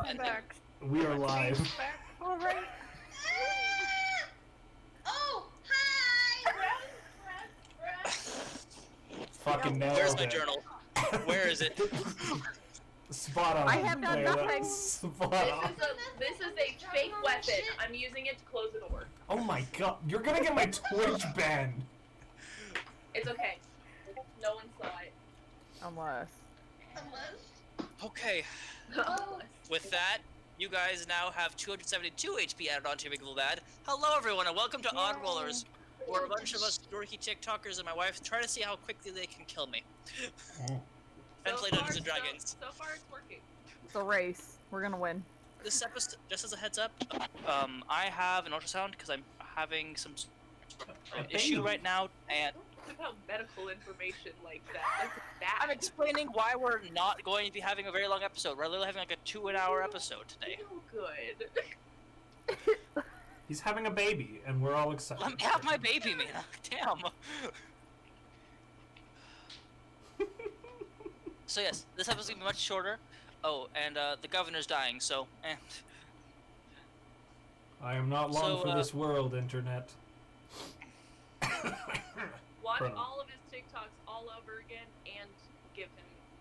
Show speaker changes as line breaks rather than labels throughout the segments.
Welcome back.
We are live.
Back. All right.
Oh, hi!
Fucking nailed
Where's
it.
my journal? Where is it?
Spot on.
I have done
Layla.
nothing.
Spot on.
This is a fake weapon. I'm using it to close a door.
Oh my god, you're gonna get my Twitch banned.
It's okay. No one saw it.
Unless.
Okay,
Oh.
with that, you guys now have 272 HP added onto your big lad. Hello everyone and welcome to Odd Rollers, where a bunch of us dorky TikTokers and my wife try to see how quickly they can kill me. And play Dungeons and Dragons.
So far, it's working.
It's a race. We're gonna win.
This episode, just as a heads up, I have an ultrasound because I'm having some issue right now, and
Look how medical information like that. That's that.
I'm explaining why we're not going to be having a very long episode. We're literally having like a 2-hour episode today.
Feel good.
He's having a baby, and we're all excited.
Let me have my baby, Mina. Damn. So yes, this episode's gonna be much shorter. Oh, and the governor's dying, so
I am not long
So,
for this world, internet.
Watch
Bro.
all of his TikToks all over again and give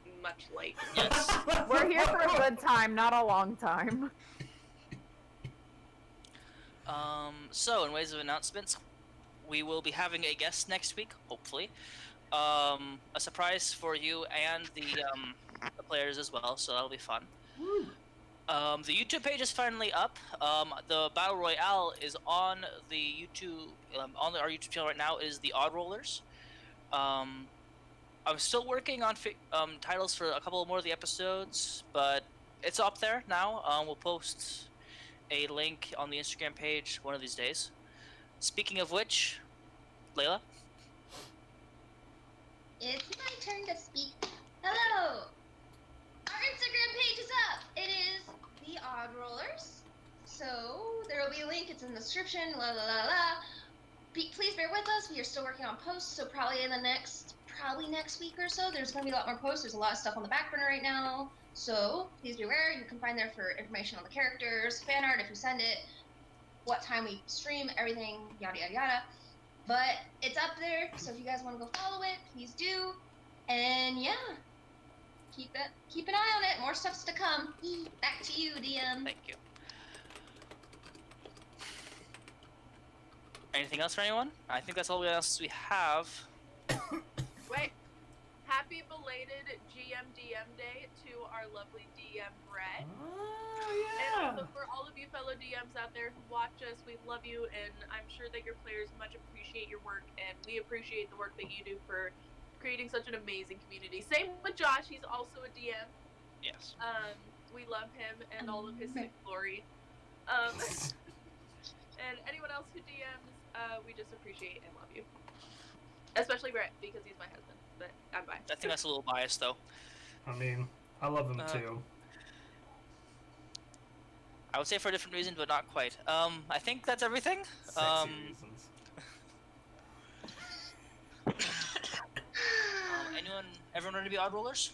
him much light.
yes.
We're here for a good time, not a long time.
So in ways of announcements, we will be having a guest next week, hopefully. A surprise for you and the players as well, so that'll be fun. The YouTube page is finally up. The Battle Royale is on the YouTube, on our YouTube channel right now. Is the Odd Rollers. I'm still working on titles for a couple more of the episodes, but it's up there now. We'll post a link on the Instagram page one of these days. Speaking of which, Layla.
It's my turn to speak. Hello! Our Instagram page is up. It is the Odd Rollers. So there will be a link. It's in the description. La la la la. Please bear with us. We are still working on posts, so probably next week or so, there's going to be a lot more posts. There's a lot of stuff on the back burner right now. So please be aware. You can find there for information on the characters, fan art if you send it, what time we stream, everything, yada yada yada. But it's up there, so if you guys want to go follow it, please do. And yeah, keep an eye on it. More stuff's to come. Back to you, DM.
Thank you. Anything else for anyone? I think that's all else we have.
Wait. Happy belated GM/DM Day to our lovely DM Brett. And also for all of you fellow DMs out there who watch us, we love you, and I'm sure that your players much appreciate your work, and we appreciate the work that you do for creating such an amazing community. Same with Josh, he's also a DM.
Yes.
We love him and all of his sick glory. And anyone else who DMs, we just appreciate and love you. Especially Brett, because he's my husband, but I'm biased.
I think that's a little biased, though.
I mean, I love him too.
I would say for a different reason, but not quite. I think that's everything.
Sexy reasons.
Everyone ready to be odd rollers?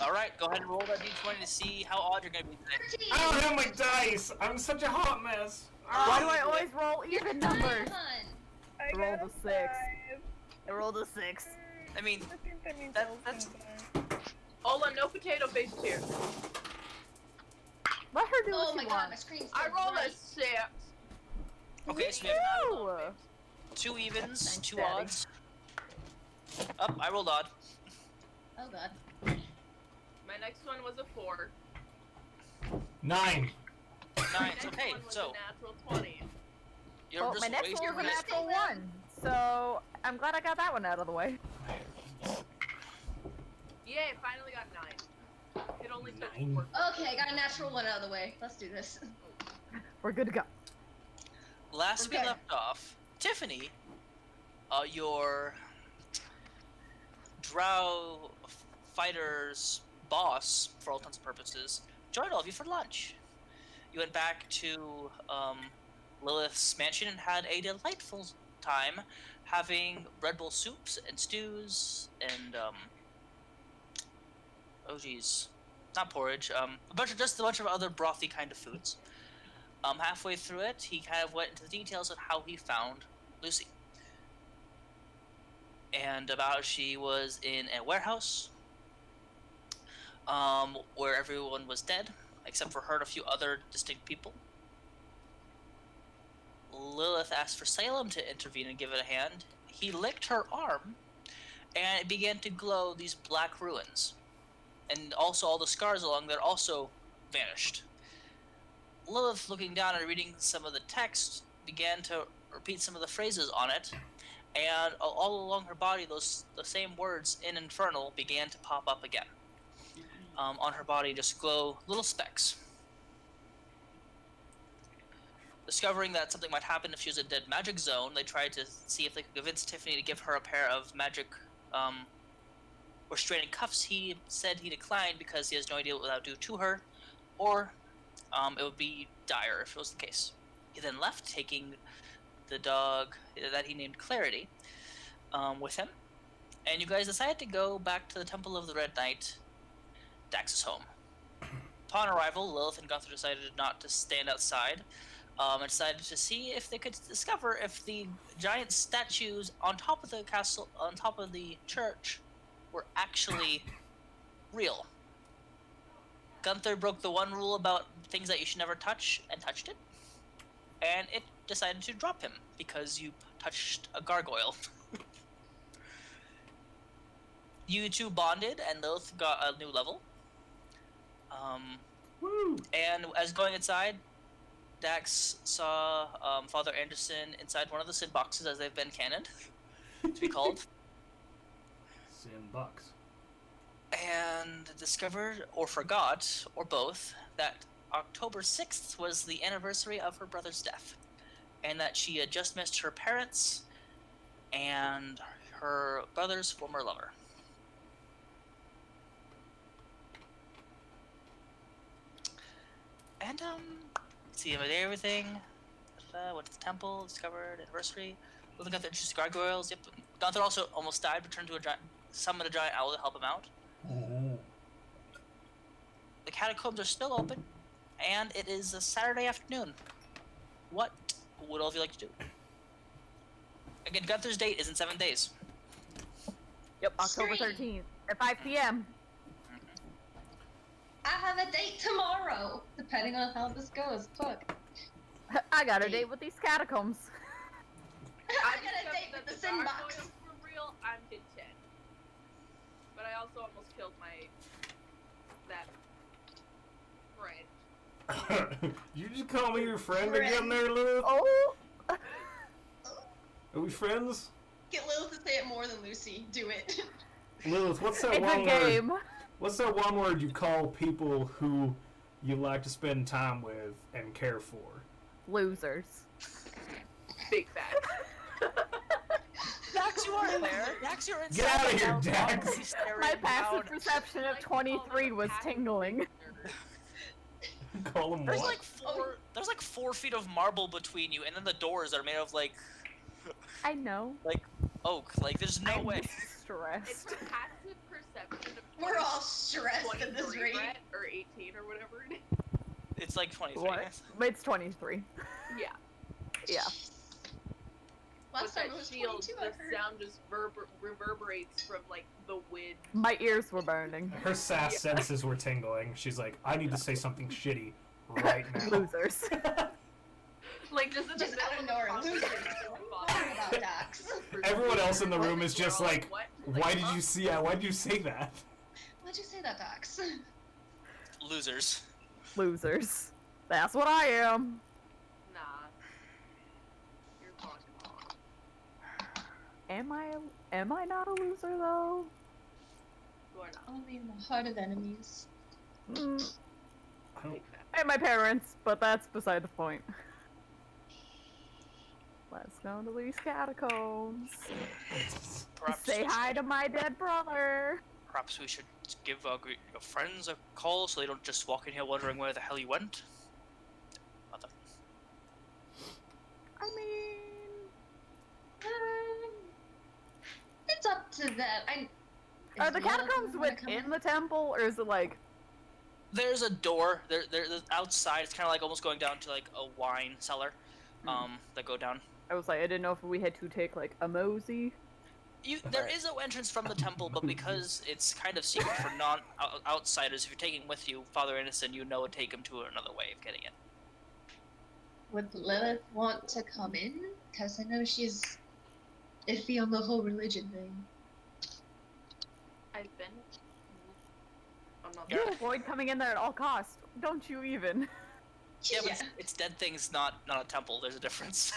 Alright, go ahead and roll that d20 to see how odd you're gonna be today.
I don't have my dice! I'm such a hot mess!
Why do I always roll even numbers?
Hun.
I rolled a 6. I rolled a 6.
I mean,
I think that means
that's...
Ola, no potato face here.
Let her do
Oh
what
my
she
god, my
wants.
screen's
I
so
rolled a
bright.
6.
Okay, so we have
Ew.
2 evens,
Thanks,
2
Daddy.
odds. Up, I rolled odd.
Oh god.
My next one was a 4.
9!
9,
Next
okay,
one was
so
a natural 20.
you're
Well,
just
my next
wasting
one was a
your
natural 1, so I'm glad I got that one out of the way.
Yay, finally got 9. It only took
9.
4.
Okay, got a natural one out of the way. Let's do this.
We're good to go.
Last
Okay.
we left off, Tiffany, your Drow fighter's boss, for all intents and purposes, joined all of you for lunch. You went back to Lillith's mansion and had a delightful time having Red Bull soups and stews and oh geez, not porridge, just a bunch of other brothy kind of foods. Halfway through it, he kind of went into the details of how he found Luci. And about she was in a warehouse, where everyone was dead, except for her and a few other distinct people. Lillith asked for Salem to intervene and give it a hand. He licked her arm, and it began to glow these black ruins. And also all the scars along there also vanished. Lillith, looking down and reading some of the text, began to repeat some of the phrases on it, and all along her body, the same words in Infernal began to pop up again. On her body, just glow little specks. Discovering that something might happen if she was in a dead magic zone, they tried to see if they could convince Tiffany to give her a pair of magic restraining cuffs. He said he declined because he has no idea what that would do to her, or it would be dire if it was the case. He then left, taking the dog that he named Clarity with him, and you guys decided to go back to the Temple of the Red Knight, Dax's home. Upon arrival, Lillith and Gunthar decided not to stand outside, and decided to see if they could discover if the giant statues on top of the castle, on top of the church, were actually real. Gunthar broke the one rule about things that you should never touch, and touched it. And it decided to drop him, because you touched a gargoyle. You two bonded, and Lillith got a new level.
Woo!
And as going inside, Dax saw Father Anderson inside one of the sin boxes, as they've been canoned, to be called.
Sin box.
And discovered, or forgot, or both, that October 6th was the anniversary of her brother's death, and that she had just missed her parents and her brother's former lover. And, see everything. Went to the temple, discovered anniversary. Looking at the interesting gargoyles. Yep. Gunthar also almost died, but turned to summoned a giant owl to help him out.
Oh.
The catacombs are still open, and it is a Saturday afternoon. What would all of you like to do? Again, Gunthar's date is in 7 days.
Yep, October
Scream.
13th at 5 p.m.
I have a date tomorrow, depending on how this goes. Fuck.
I got a date with these catacombs.
I got a date with the sin box.
For real, I'm content. But I also almost killed that friend.
You just call me your friend again there, Lilith?
Oh!
Are we friends?
Get Lilith to say it more than Lucy. Do it.
Lilith, what's that
It's
one
a
word?
game.
What's that one word you call people who you like to spend time with and care for?
Losers.
Big fat.
Dax, you are there. Dax, you're inside.
Get out of here,
now.
Dax.
He's staring
My
down.
passive perception of 23 was tingling.
Call them
There's
what?
like 4 feet of marble between you, and then the doors are made of like
I know.
oak. Like there's no
I'm
way.
It's
stressed.
a passive perception of
We're all stressed at this
23,
rate.
Brett, or 18 or whatever it is.
It's like 23.
What? It's 23.
Yeah.
Yeah.
Last
With
time
that
it was
shield,
22, I
the
heard.
sound just reverberates from like the wind.
My ears were burning.
Her sass senses were tingling. She's like, I need to say something shitty right now.
Losers.
Like just in the
Just
middle
out of
of
nowhere,
the
losers.
conversation.
About Dax.
Everyone else in the room is just
We're all
like,
what?
why did you see that? Why did you say that?
Why'd you say that, Dax?
Losers.
Losers. That's what I am.
Nah. You're fucking wrong.
Am I not a loser though?
You are not.
I'll be in the heart of enemies.
Mm,
I don't,
Big fat.
and my parents, but that's beside the point. Let's go to these catacombs.
Perhaps
Say hi to my dead brother.
Perhaps we should give your friends a call so they don't just walk in here wondering where the hell you went. Mother.
I mean,
It's up to them.
are the
Is Lilith
catacombs
gonna come
within
in?
the temple, or is it like
There's a door. There's outside. It's kind of like almost going down to like a wine cellar. That go down.
I was like, I didn't know if we had to take like a mosey.
There is no entrance from the temple, but because it's kind of secret for non-outsiders, if you're taking with you Father Innocent, you know, would take him to another way of getting in.
Would Lilith want to come in? Because I know she's iffy on the whole religion thing.
I've been. I'm not.
You avoid coming in there at all costs. Don't you even?
Yeah, but it's dead things, not a temple. There's a difference.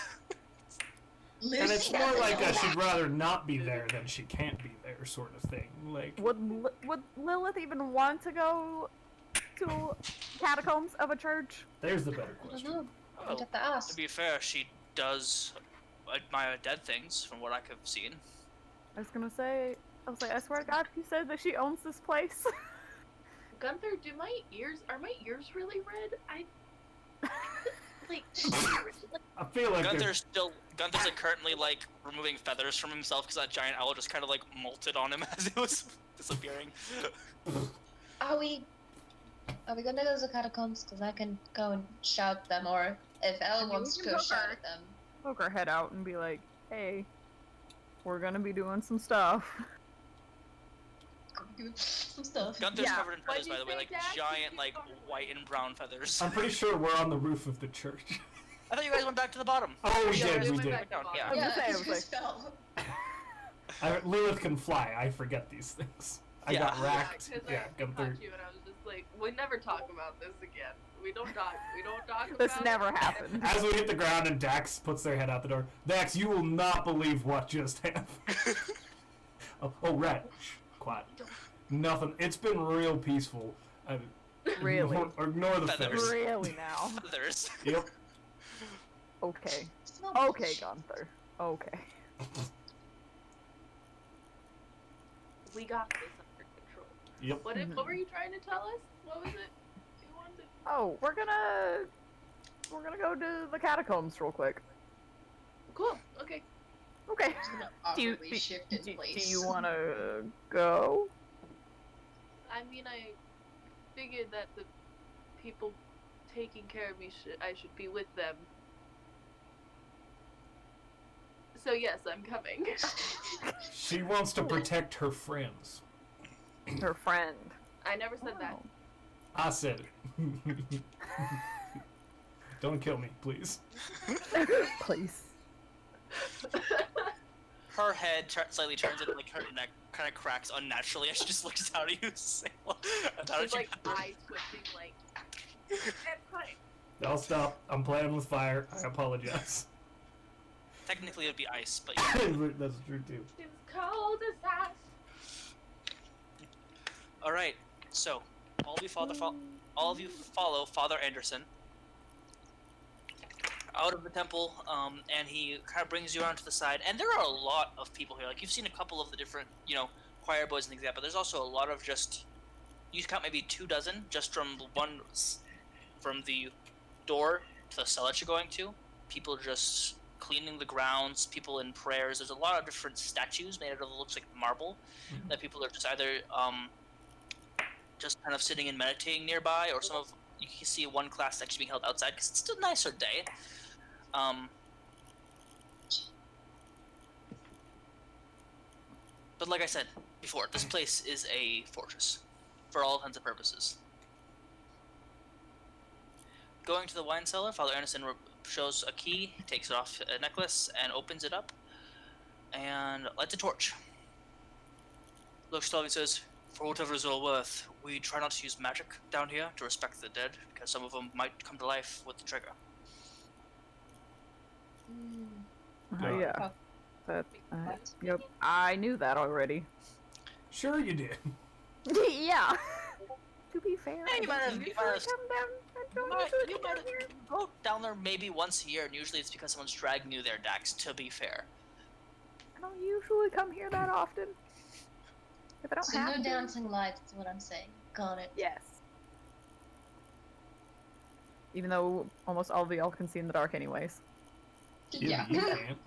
And it's more like a she'd rather not be there than she can't be there sort of thing. Like,
Would Lilith even want to go to catacombs of a church?
there's the better
I don't
question.
know. I'd
Well,
have to ask.
to be fair, she does admire dead things, from what I have seen.
I was gonna say, I swear to God, he said that she owns this place.
Gunthar, are my ears really red? Like,
I feel like
Gunther's like currently like removing feathers from himself because that giant owl just kind of like molted on him as it was disappearing.
Are we gonna go to the catacombs? Because I can go and shout them, or if Elle wants to go shout at them.
Poke her head out and be like, hey, we're gonna be doing some stuff.
Go do some stuff.
Gunther's
Yeah.
covered in feathers,
What'd
by
you
the way,
say,
like
Dad?
giant, like white and brown feathers.
I'm pretty sure we're on the roof of the church.
I thought you guys went back to the bottom.
Oh, we
Yeah,
did,
we
we
went
did.
back to
Yeah.
bottom.
I was gonna say, I
because
was
we
like-
fell.
Lilith can fly. I forget these things. I
Yeah.
got racked.
because
Yeah,
I
Gunther.
caught you and I was just like, we never talk about this again. We don't talk about
This
it.
never happened.
As we hit the ground and Dax puts their head out the door. Dax, you will not believe what just happened. oh, Rat. Shh, quiet. Nothing. It's been real peaceful.
Really?
Ignore the
Feathers.
feathers.
Really now?
Feathers.
Yep.
Okay.
It's not
Okay,
much.
Gunther. Okay.
We got this under control.
Yep.
What were you trying to tell us? What was it? You wanted.
Oh, we're gonna go to the catacombs real quick.
Cool. Okay.
Okay.
Just gonna
Do you,
awkwardly shift in place.
do you wanna go?
I mean, I figured that the people taking care of me I should be with them. So yes, I'm coming.
She wants to protect her friends.
Her friend.
I never said that.
Oh.
I said it. Don't kill me, please.
Please.
Her head slightly turns and like her neck kind of cracks unnaturally as she just looks down at you.
She's like eye twitching, like. It's fine.
I'll stop. I'm playing with fire. I apologize.
Technically, it'd be ice, but yeah.
That's true too.
It's cold as ice.
All right. So, all of you follow Father Anderson out of the temple, and he kind of brings you around to the side. And there are a lot of people here. Like you've seen a couple of the different, choir boys and things like that. But there's also a lot of just you count maybe 24 just from the door to the cell that you're going to. People just cleaning the grounds, people in prayers. There's a lot of different statues made out of what looks like marble that people are just either just kind of sitting and meditating nearby, or some of you can see one class actually being held outside because it's still a nicer day. But like I said before, this place is a fortress for all intents and purposes. Going to the wine cellar, Father Anderson shows a key, takes it off a necklace, and opens it up, and lights a torch. Looks to all and says, "For whatever is all worth, we try not to use magic down here to respect the dead, because some of them might come to life with the trigger."
Yeah. That,
What?
yep. I knew that already.
Sure you did.
Yeah. To be fair,
Yeah, you
I
might have-
don't
you
usually
might have-
come down. I don't
You
usually
might
come here.
go down there maybe once a year, and usually it's because someone's dragging you there, Dax, to be fair.
I don't usually come here that often. If I don't
So
have
no
to.
dancing lights is what I'm saying. Got it.
Yes. Even though almost all of y'all can see in the dark anyways.
Yeah.
You can't.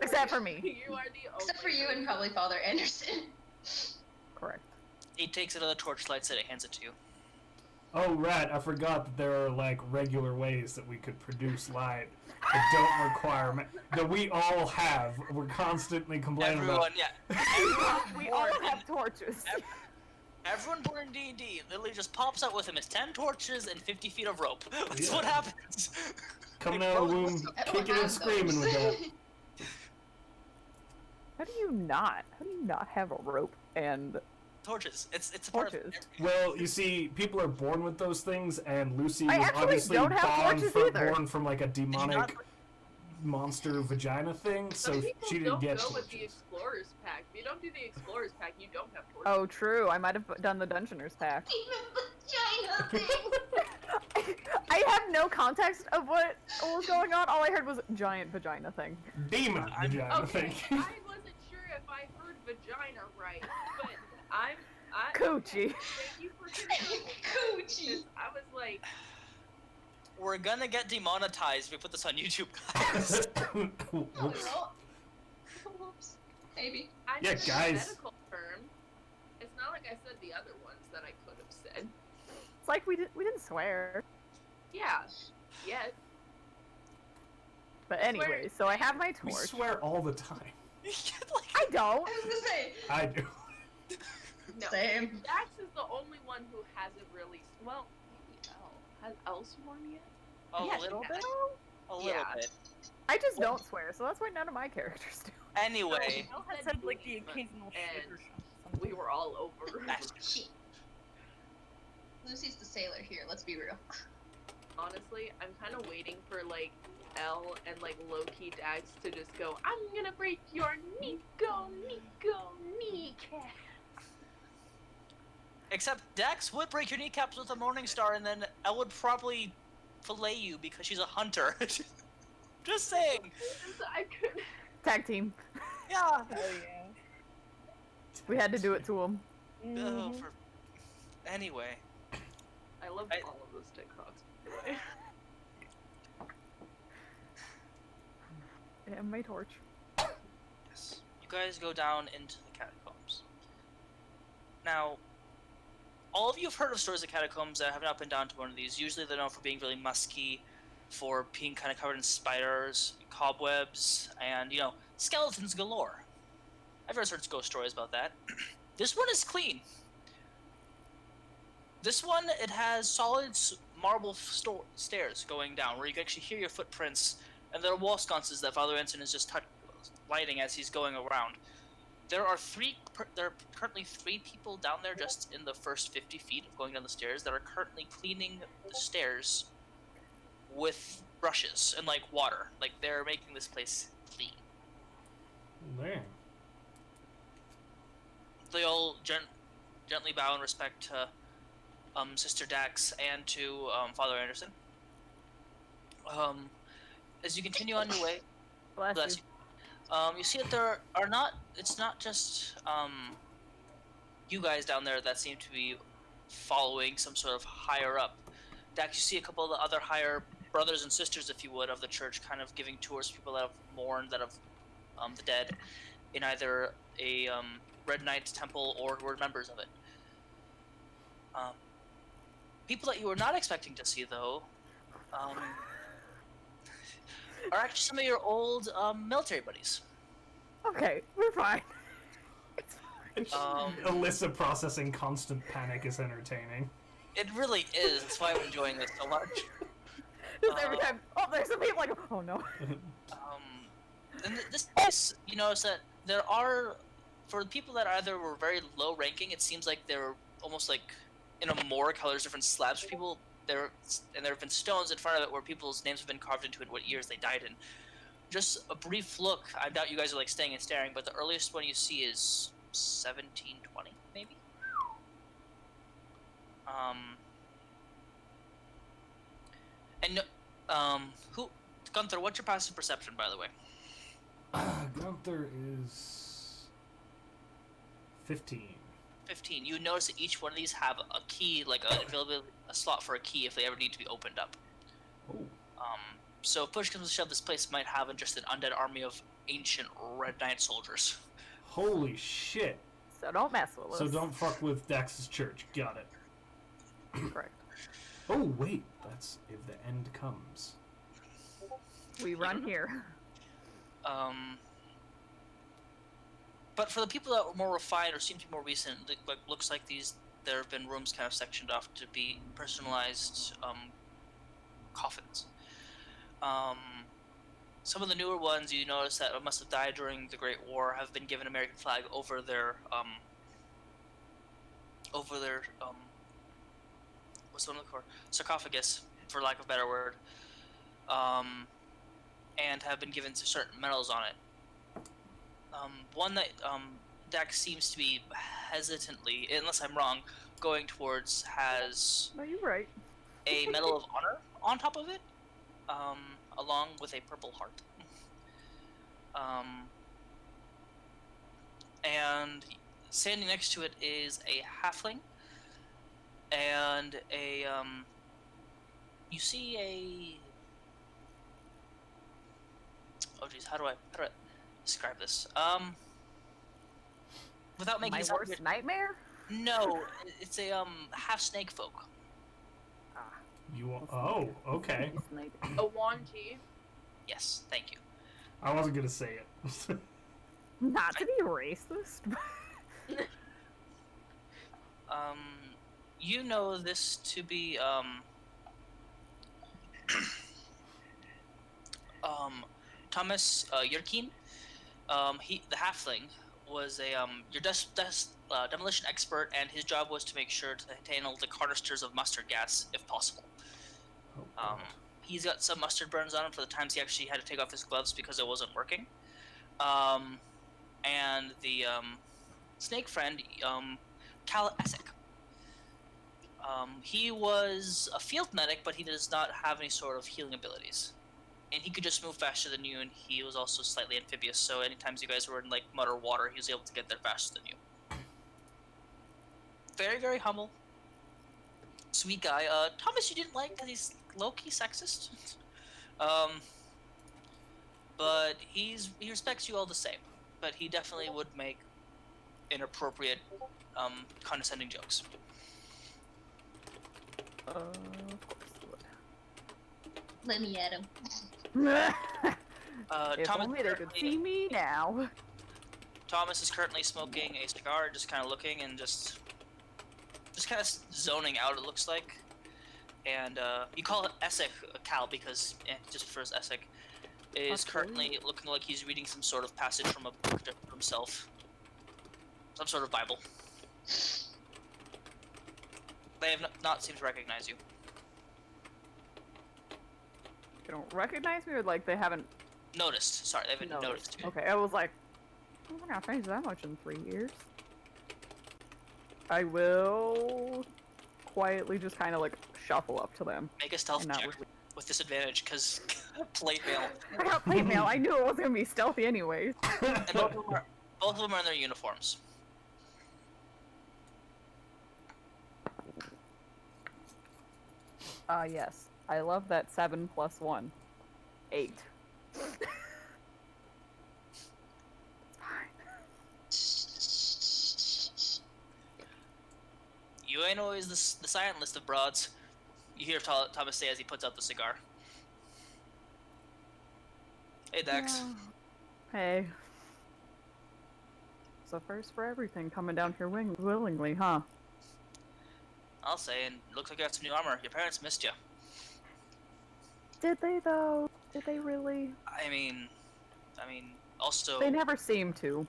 Except
for me.
You are the only.
Except for you and probably Father Anderson.
Correct.
He takes another torch, lights it, and hands it to you.
Oh, right, I forgot that there are, like, regular ways that we could produce light that don't require... that we all have. We're constantly complaining
Everyone,
about...
yeah. Everyone
We
born
all
in-
have torches.
Everyone born in D&D literally just pops out with him his 10 torches and 50 feet of rope. That's
Yeah.
what happens.
Coming out of the womb,
I don't
kicking and
have
screaming
those.
with that.
How do you not have a rope and
Torches. It's a part of
torches?
Well, you see, people are born with those things, and Lucy
I
was
actually
obviously
don't have torches either.
born from, like, a
Did you not-
demonic monster vagina thing,
Some
so
people
she
don't
didn't get
go with the
torches.
Explorer's Pack. If you don't do the Explorer's Pack, you don't have torches.
Oh, true. I might have done the Dungeoner's pack.
Vagina thing.
I have no context of what was going on. All I heard was giant vagina thing.
Demon vagina
Okay,
thing.
I wasn't sure if I heard vagina right, but I
Coochie.
Thank you for confirming.
Coochie.
I was like,
We're gonna get demonetized if we put this on YouTube, guys.
No, we
Whoops.
won't. Whoops. Maybe.
I
Yeah,
know the
guys.
medical term. It's not like I said the other ones that I could have said.
It's like we didn't swear.
Yeah. Yet.
But anyway, so I have my
We
torch.
swear all the time.
Like,
I don't.
I was gonna say.
I do.
No.
Same.
Dax is the only one who hasn't really. Well, maybe Elle. Has Elle sworn yet?
a
Yeah,
little
she
bit.
has.
A little
Yeah.
bit.
I just don't swear, so that's why none of my characters do.
Anyway,
Elle
I
had
said like
belief,
the occasional
and
shit or something.
we were all over.
Shit. Lucy's the sailor here. Let's be real.
Honestly, I'm kind of waiting for like Elle and like low-key Dax to just go, I'm gonna break your kneecap.
except Dax would break your kneecaps with a Morning Star, and then Elle would probably fillet you because she's a hunter. Just saying.
I could.
Tag team.
Yeah.
Oh yeah.
We had to do it to him.
Oh,
Mhm.
for... Anyway.
I love
I-
all of those TikToks, by the way.
And my torch.
Yes. You guys go down into the catacombs. Now, all of you have heard of stories of catacombs that have not been down to one of these. Usually they're known for being really musky, for being kind of covered in spiders, cobwebs, and, you know, skeletons galore. Everyone's heard ghost stories about that. This one is clean. This one, it has solid marble stairs going down, where you can actually hear your footprints, and there are wall sconces that Father Ensign is just lighting as he's going around. There are currently 3 people down there just in the first 50 feet of going down the stairs that are currently cleaning the stairs with brushes and, like, water. Like, they're making this place clean.
Damn.
They all gently bow in respect to Sister Dax and to Father Anderson. As you continue on your way,
Bless
bless
you.
you. You see that there are not. It's not just you guys down there that seem to be following some sort of higher up. Dax, you see a couple of the other higher brothers and sisters, if you would, of the church, kind of giving tours to people that have mourned, that have the dead, in either a Red Knight temple or who are members of it. People that you were not expecting to see, though, are actually some of your old military buddies.
Okay, we're fine.
Alyssa processing constant panic is entertaining.
It really is. That's why I'm enjoying this so much.
Just every time. Oh, there's some people like, oh no.
In this case, you notice that there are, for the people that either were very low ranking, it seems like they're almost like in a more colors, different slabs for people. There have been stones in front of it where people's names have been carved into it, what years they died in. Just a brief look. I doubt you guys are like staying and staring, but the earliest one you see is 1720, maybe. Who, Gunthar? What's your passive perception, by the way?
Gunther is 15.
15. You notice that each one of these have a key, like a slot for a key if they ever need to be opened up.
Oh.
So if push comes to shove, this place might have just an undead army of ancient Red Knight soldiers.
Holy shit.
So don't mess with us.
So don't fuck with Dax's church. Got it.
Correct.
Oh, wait. That's if the end comes.
We run here.
But for the people that were more refined or seem to be more recent, like looks like there have been rooms kind of sectioned off to be personalized coffins. Some of the newer ones you notice that must have died during the Great War have been given American flag over their what's the one for sarcophagus, for lack of a better word, and have been given certain medals on it. One that Dax seems to be hesitantly, unless I'm wrong, going towards has
No, you're right.
a Medal of Honor on top of it, along with a purple heart. And standing next to it is a halfling, and you see a... Oh geez, how do I describe this? Without making
My
it sound
worst
weird.
nightmare?
No, it's a half snake folk.
You want... Oh, okay.
Snake.
A Wanty.
Yes, thank you.
I wasn't gonna say it.
Not to be racist, but
You know this to be Thomas Yerkin. The halfling was a your demolition expert, and his job was to make sure to handle the canisters of mustard gas if possible.
Oh, God.
He's got some mustard burns on him for the times he actually had to take off his gloves because it wasn't working. And the snake friend, Cal Essek. He was a field medic, but he does not have any sort of healing abilities. And he could just move faster than you, and he was also slightly amphibious, so anytime you guys were in like mud or water, he was able to get there faster than you. Very, very humble. Sweet guy. Thomas you didn't like because he's low-key sexist. But he respects you all the same. But he definitely would make inappropriate, condescending jokes.
of course it
Let me at him.
would. If
Thomas
only they could see me now.
Thomas is currently smoking a cigar, just kind of looking and just kind of zoning out, it looks like. And you call it Essek Cal because just prefers Essek. Is
Okay.
currently looking like he's reading some sort of passage from a book to himself. Some sort of Bible. They have not seemed to recognize you.
They don't recognize me, or like they haven't
Noticed. Sorry, they haven't noticed you.
Okay, I was like, I'm not gonna change that much in 3 years. I will quietly just kind of like shuffle up to them.
Make a stealth
And not
check
really-
with disadvantage, because plate mail.
I got plate mail. I knew it wasn't gonna be stealthy anyways.
And both of them are in their uniforms.
Yes. I love that 7 + 1. 8.
You ain't always the silent list of broads. You hear Thomas say as he puts out the cigar. Hey, Dex.
Yeah. Hey. It's a first for everything coming down here willingly, huh?
I'll say, and looks like you got some new armor. Your parents missed you.
Did they though? Did they really?
I mean, also,
They never seem to.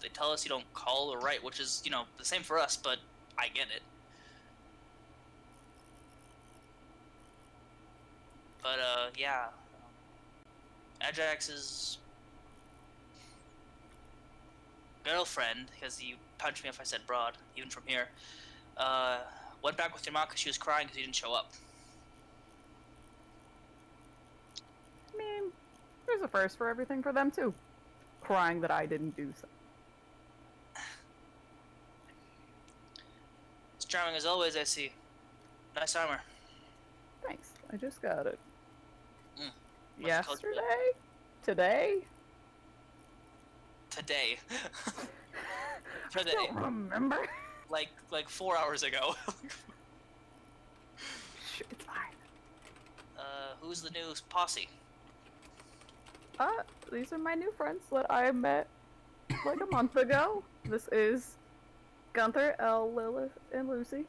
they tell us you don't call or write, which is, the same for us, but I get it. But, yeah. Ajax's girlfriend, because he punched me if I said broad, even from here, went back with your mom because she was crying because you didn't show up.
I mean, there's a first for everything for them too. Crying that I didn't do so.
It's charming as always, I see. Nice armor.
Thanks. I just got it.
Mm.
Yesterday? Today?
Today.
I
Today.
don't remember.
Like 4 hours ago. who's the new posse?
These are my new friends that I met like a month ago. This is Gunthar, Lillith, and Luci.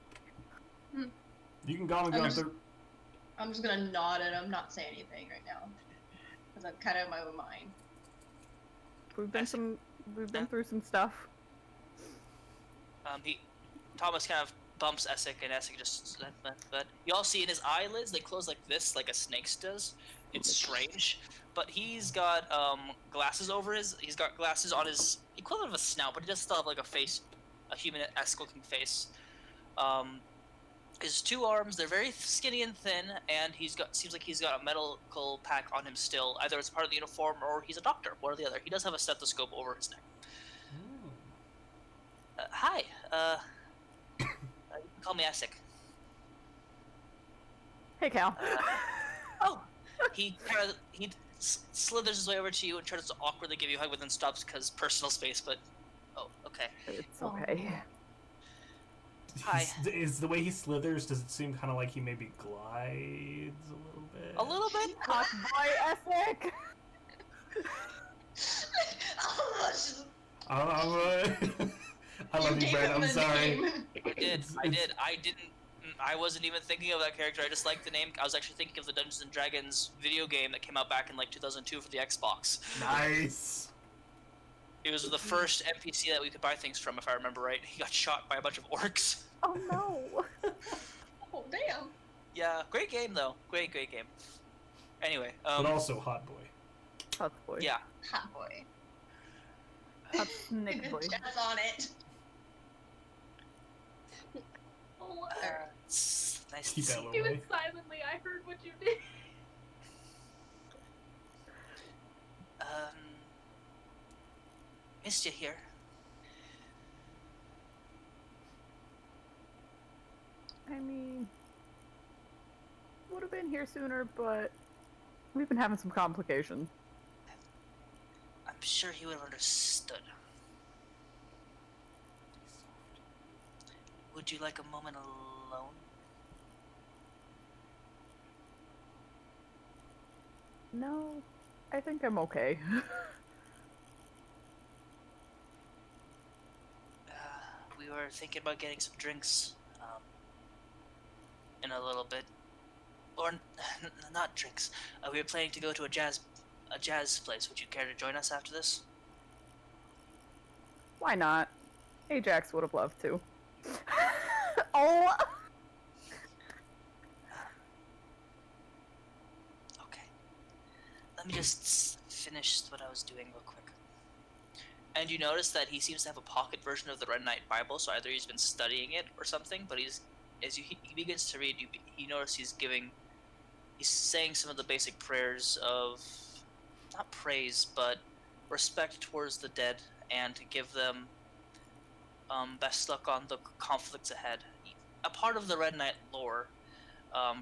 You can call him
I'm just-
Gunther.
I'm just gonna nod and I'm not saying anything right now. Because I'm kind of in my own mind.
We've been through some stuff.
Thomas kind of bumps Essek, and Essek just. But you all see in his eyelids, they close like this, like a snake's does. It's strange, but he's got glasses over his. He's got glasses on his equivalent of a snout, but he does still have like a face, a human-esque looking face. His two arms, they're very skinny and thin, and seems like he's got a medical pack on him still. Either it's part of the uniform or he's a doctor, one or the other. He does have a stethoscope over his neck. Hi, you can call me Essek.
Hey, Cal.
He slithers his way over to you and tries to awkwardly give you a hug, but then stops because personal space. But okay.
It's okay.
Hi.
Is the way he slithers? Does it seem kind of like he maybe glides a little bit?
A little bit.
Hot boy Essek.
I love you, Brad. I'm sorry.
I didn't. I wasn't even thinking of that character. I just liked the name. I was actually thinking of the Dungeons and Dragons video game that came out back in like 2002 for the Xbox.
Nice.
It was the first NPC that we could buy things from, if I remember right. He got shot by a bunch of orcs.
Oh no.
Oh, damn.
Yeah, great game though. Great game. Anyway,
but also hot boy.
Hot boy.
Yeah.
Hot boy.
Hot snake boy.
Jazz on it.
It's nice
Keep
to
that
see.
low.
Even silently, I heard what you did.
Missed you here.
I mean, would have been here sooner, but we've been having some complications.
I'm sure he would have understood. Would you like a moment alone?
No, I think I'm okay.
We were thinking about getting some drinks in a little bit, or not drinks. We were planning to go to a jazz place. Would you care to join us after this?
Why not? Ajax would have loved to. Oh!
Okay. Let me just finish what I was doing real quick. And you notice that he seems to have a pocket version of the Red Knight Bible, so either he's been studying it or something, but he begins to read, you notice he's saying some of the basic prayers of, not praise, but respect towards the dead, and to give them best luck on the conflicts ahead. A part of the Red Knight lore,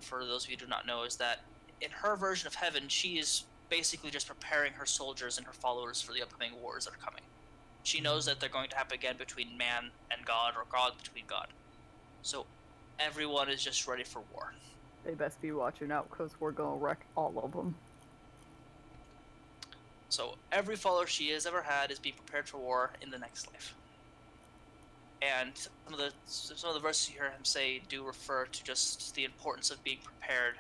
for those of you who do not know, is that in her version of heaven, she is basically just preparing her soldiers and her followers for the upcoming wars that are coming. She knows that they're going to happen again between man and God, or God between God. So everyone is just ready for war.
They best be watching out, because we're gonna wreck all of them.
So every follower she has ever had is being prepared for war in the next life. And some of the verses you hear him say do refer to just the importance of being prepared,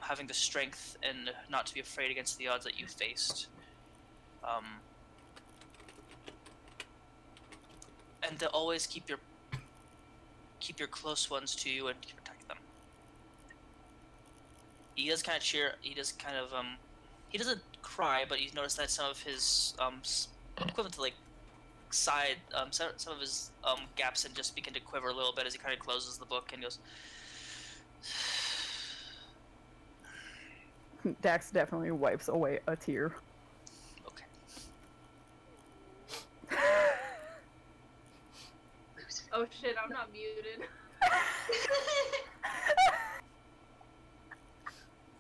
having the strength and not to be afraid against the odds that you faced. And to always keep your close ones to you and to protect them. He does kind of cheer. He doesn't cry, but you notice that some of his equivalent to like side some of his gaps and just begin to quiver a little bit as he kind of closes the book and goes.
Dax definitely wipes away a tear.
Okay.
Oh shit, I'm not muted.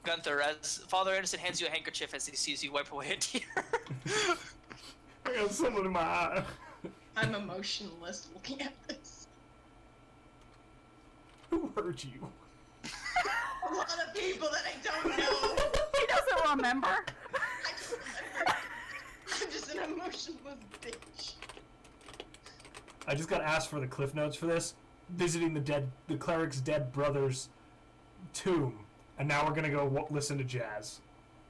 Gunthar, as Father Anderson hands you a handkerchief as he sees you wipe away a tear.
I got someone in my eye.
I'm emotionless looking at this.
Who hurt you?
A lot of people that I don't know.
remember?
I don't remember. I'm just an emotionless bitch.
I just got asked for the cliff notes for this. Visiting the cleric's dead brother's tomb, and now we're gonna go listen to jazz.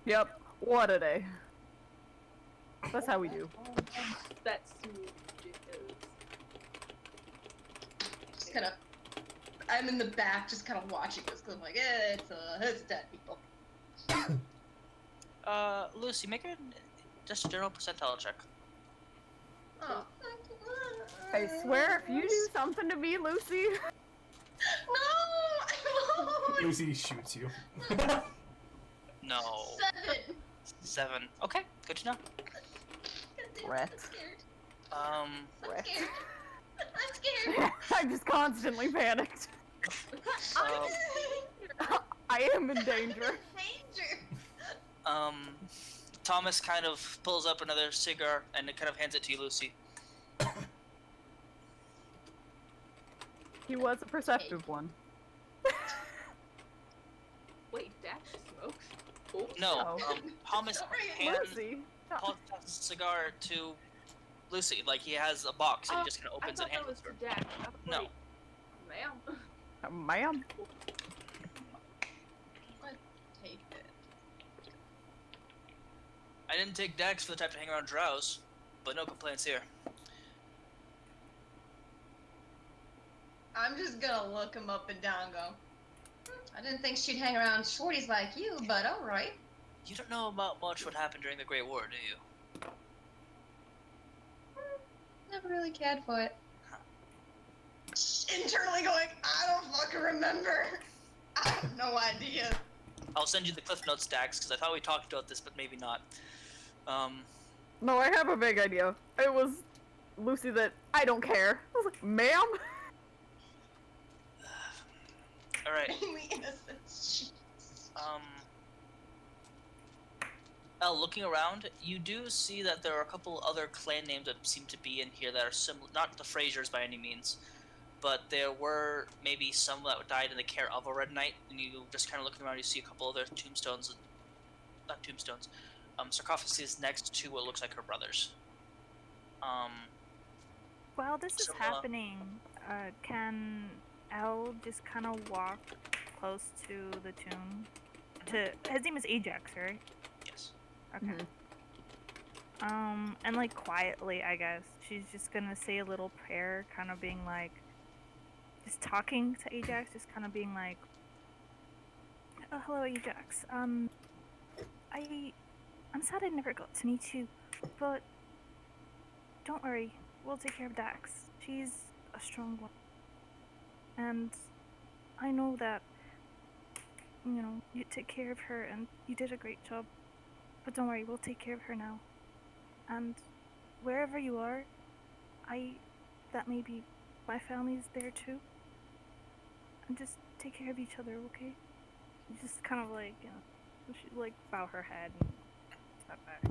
Yep. What a day. That's how we do.
That's sweet.
Just kind of, I'm in the back, just kind of watching this, because I'm like, it's dead people.
Lucy, make a just a general percentile check.
Oh.
I swear, if you do something to me, Lucy.
No, I won't.
Lucy shoots you.
No.
7.
7. Okay, good to know.
Rat.
I'm scared.
Um,
I'm scared. I'm scared.
I'm just constantly panicked. I am in danger.
Danger.
Thomas kind of pulls up another cigar and kind of hands it to you, Lucy.
He was a perceptive one.
Wait, Dash smokes? Cool.
No,
Oh.
Thomas
Don't worry,
hands
Lucy.
Paul passes the cigar to Lucy, like he has a box and he just kind of opens
I
it
thought
and
that was
hands
to
it to her.
Dash. I was
No.
like, ma'am.
Ma'am.
Take it.
I didn't take Dex for the type to hang around Drows, but no complaints here.
I'm just gonna look him up and down and go, I didn't think she'd hang around shorties like you, but alright.
You don't know about much what happened during the Great War, do you?
Never really cared for it. Internally going, I don't fucking remember. I have no idea.
I'll send you the Cliff Notes stacks because I thought we talked about this, but maybe not.
No, I have a vague idea. It was Lucy that I don't care. I was like, ma'am?
All right.
Mainly innocent. Jesus.
Looking around, you do see that there are a couple other clan names that seem to be in here that are similar, not the Frasers by any means, but there were maybe some that died in the care of a Red Knight, and you just kind of looking around, you see a couple other tombstones, not tombstones, sarcophagus next to what looks like her brothers.
While this is
So,
happening, can Elle just kind of walk close to the tomb? His name is Ajax, right?
Yes.
Okay. And like quietly, I guess she's just gonna say a little prayer, kind of being like, just talking to Ajax, just kind of being like, "Oh, hello, Ajax. I'm sad I never got to meet you, but don't worry, we'll take care of Dax. She's a strong one, and I know that you took care of her and you did a great job. But don't worry, we'll take care of her now. And wherever you are, that maybe my family's there too. And just take care of each other, okay?" She just kind of like, she like bow her head and step back.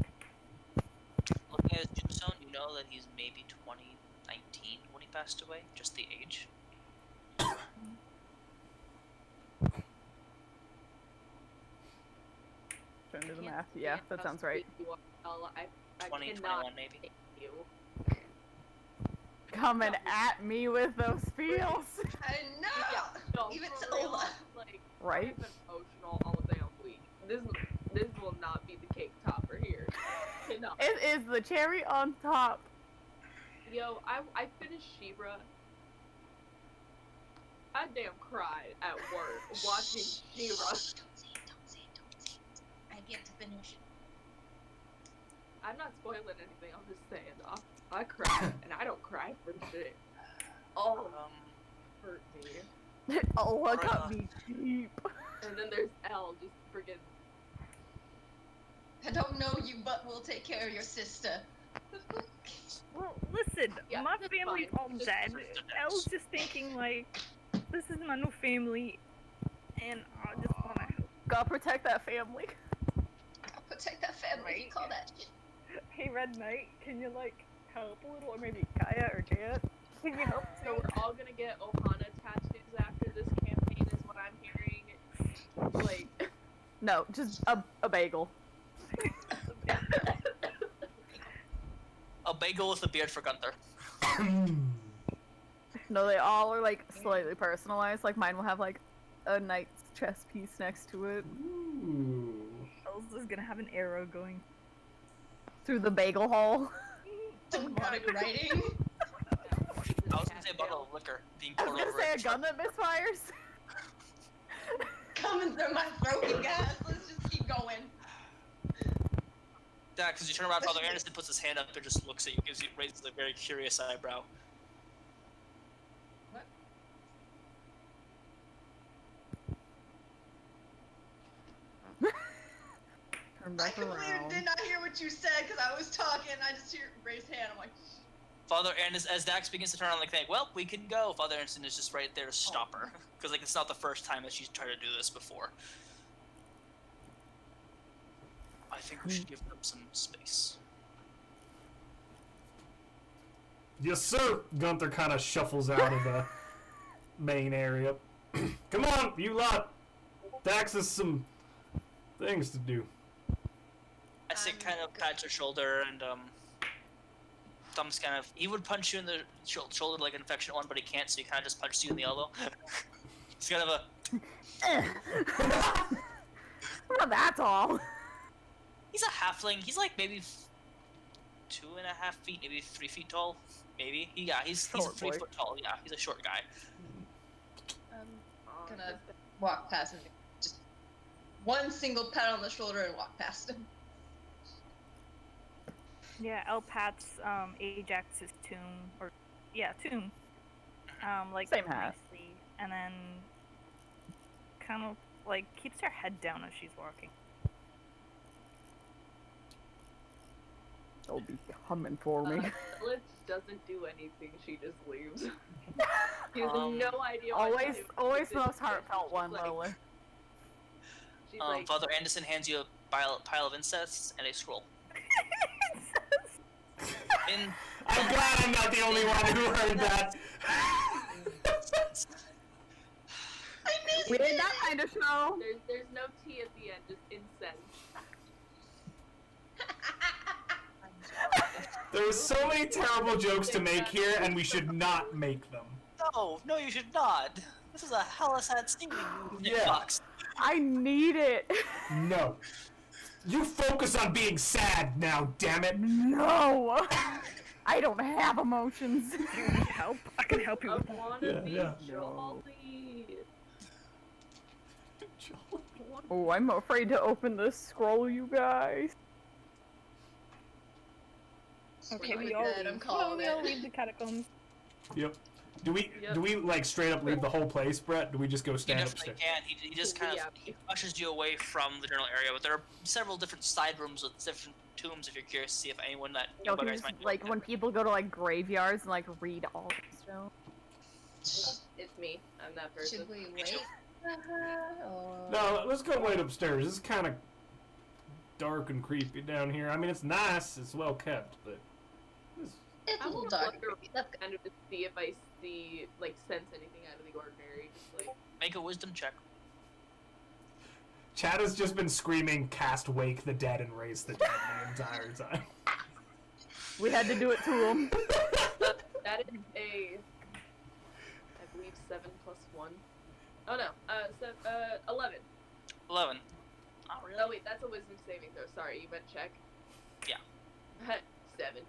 Looking at his tombstone, you know that he's maybe 2019 when he passed away, just the age.
Trying to do the math. Yeah, that sounds right.
I
20,
cannot
21 maybe.
thank you.
Coming at me with those feels.
I know!
No,
Even
for
to
real,
Ola.
like,
Right?
I've been emotional all damn week. This will not be the cake topper here. Cannot.
It is the cherry on top.
Yo, I finished She-Ra. I damn cried at work watching She-Ra.
Don't say it. I get to finish.
I'm not spoiling anything, I'm just saying. I cry, and I don't cry for shit. Oh, hurt me.
Oh, I got me deep.
And then there's Elle just friggin'
I don't know you, but we'll take care of your sister.
Well, listen,
Yeah,
my
that's
family's
fine.
all
Just
dead.
for the
I was
next.
just thinking, like, this is my new family, and I just wanna help.
Gotta protect that family.
I'll protect that family. You call that shit.
Hey, Red Knight, can you, like, help a little? Or maybe Kaya or Jet? Can you help
So
too?
we're all gonna get Ohana tattoos after this campaign, is what I'm hearing. Like,
No, just a bagel.
bagel with a beard for Gunthar.
No, they all are like slightly personalized. Like mine will have like a knight's chess piece next to it
Ooh.
Elsa's gonna have an arrow going.
through the bagel hole.
Demonic writing.
I was gonna say a bottle of liquor being
I was
poured
gonna
over
say a
it.
gun that misfires.
Coming through my throat, you guys. Let's just keep going.
Yeah, because you turn around, Father Anderson puts his hand up and just looks at you, raises a very curious eyebrow.
What?
Turn
I
back
completely
around.
did not hear what you said because I was talking. I just hear raised hand. I'm like,
Father Anderson, as Dax begins to turn on, like, think, well, we can go. Father Anderson is just right there to stop her, because like it's not the first time that she's tried to do this before. I think we should give them some space.
Yes, sir. Gunthar kind of shuffles out of the main area. Come on, you lot. Dax has some things to do.
I say kind of pats her shoulder, and Thumb's kind of, he would punch you in the shoulder like an affectionate one, but he can't, so he kind of just punches you in the elbow. It's kind of a,
Well, that's all.
he's a halfling. He's like maybe 2.5 feet, maybe 3 feet tall, maybe. He's a
Short
3
boy.
foot tall. Yeah, he's a short guy.
I'm gonna walk past him. Just one single pat on the shoulder and walk past him.
Yeah, El pats Ajax's tomb, or tomb. Like
Same hat.
nicely, and then kind of like keeps her head down as she's walking.
They'll be coming for me.
Lillith doesn't do anything, she just leaves. She has no idea what
Always,
to do.
always
She's
the most
just
heartfelt one,
like-
Lilith.
She's like,
Father Anderson hands you a pile of incense and a scroll. In
I'm glad I'm not the only one who heard that.
We did that kind of show.
there's no tea at the end, just incense.
There are so many terrible jokes to make here, and we should not make them.
No, you should not. This is a hella sad scene.
Yeah.
Fox.
I need it.
No. You focus on being sad now, damn it.
No. I don't have emotions.
You need help? I can help you
I
with that.
wanna be
yeah.
jolly.
Oh, I'm afraid to open this scroll, you guys.
Okay,
Really
we all
good,
leave.
I'm calling
we all
it.
leave the catacombs.
Yep. Do we like straight up leave the whole place, Brett? Do we just go
You
stand
definitely
upstairs?
can. He just kind of he ushers you away from the general area, but there are several different side rooms with different tombs if you're curious to see if anyone that
Yo,
you
can you
guys
just,
might know.
like when people go to like graveyards and like read all this stuff.
It's me. I'm that person.
Should we wait? Or...
No, let's go wait upstairs. It's kind of dark and creepy down here. I mean, it's nice, it's well kept, but
It's a
I
little
will
dark.
look
That's
around kind of to see if I see, like, sense anything out of the ordinary. Just like,
Make a wisdom check.
Chad has just been screaming, "Cast Wake the Dead and Raise the Dead" the entire time.
We had to do it to him.
that is a, I believe 7 plus 1. Oh no, 11.
11. Oh, really?
Oh wait, that's a wisdom saving throw. Sorry, you meant check.
Yeah.
7.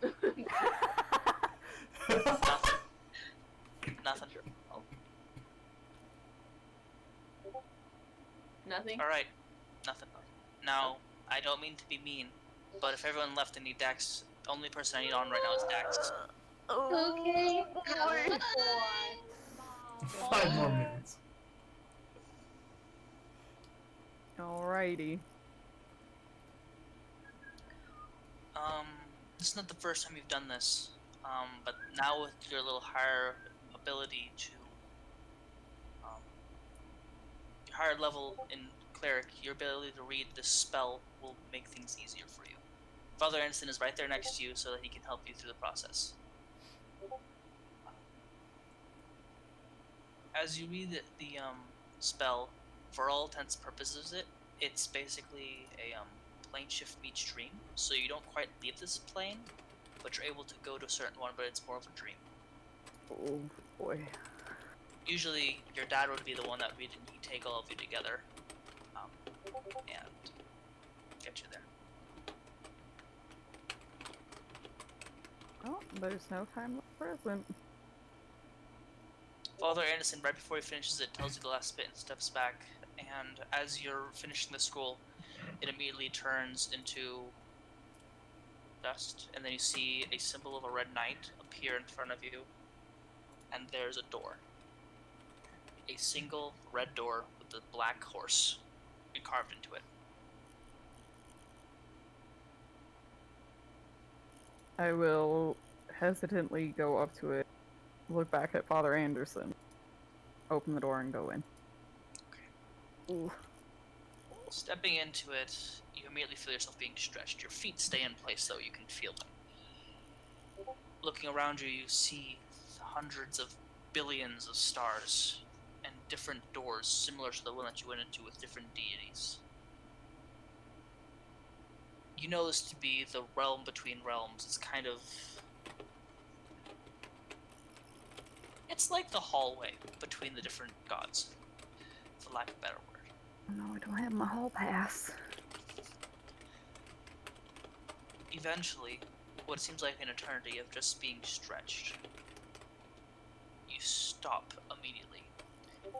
Nothing.
Nothing.
Alright. Nothing. Now, I don't mean to be mean, but if everyone left, I need Dax. The only person I need on right now is Dax.
Okay.
Sorry.
5 more minutes.
Alrighty.
This is not the first time you've done this. But now with your little higher ability to, your higher level in Cleric, your ability to read this spell will make things easier for you. Father Anderson is right there next to you so that he can help you through the process. As you read the spell, for all intents and purposes, it's basically a plane shift meets dream. So you don't quite leave this plane, but you're able to go to a certain one, but it's more of a dream.
Oh boy.
Usually, your dad would be the one that he'd take all of you together, and get you there.
Oh, there's no time like present.
Father Anderson, right before he finishes it, tells you the last bit and steps back, and as you're finishing the scroll, it immediately turns into dust, and then you see a symbol of a red knight appear in front of you, and there's a door. A single red door with a black horse carved into it.
I will hesitantly go up to it, look back at Father Anderson, open the door, and go in.
Okay.
Ooh.
Stepping into it, you immediately feel yourself being stretched. Your feet stay in place, though, you can feel them. Looking around you, you see hundreds of billions of stars and different doors similar to the one that you went into with different deities. You know this to be the realm between realms. It's kind of... It's like the hallway between the different gods, for lack of a better word.
No, I don't have my hall pass.
Eventually, what seems like an eternity of just being stretched, you stop immediately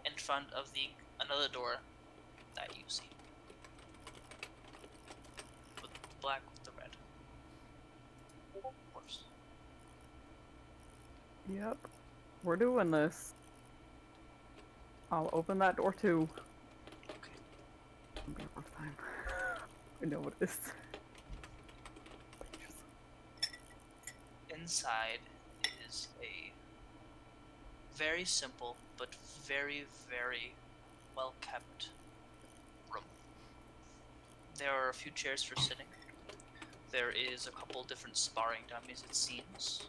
in front of another door that you see. With the black with the red. Of course.
Yep. We're doing this. I'll open that door too.
Okay.
It'll be a rough time. I know what it is.
Inside is a very simple but very, very well kept room. There are a few chairs for sitting. There is a couple different sparring dummies, it seems.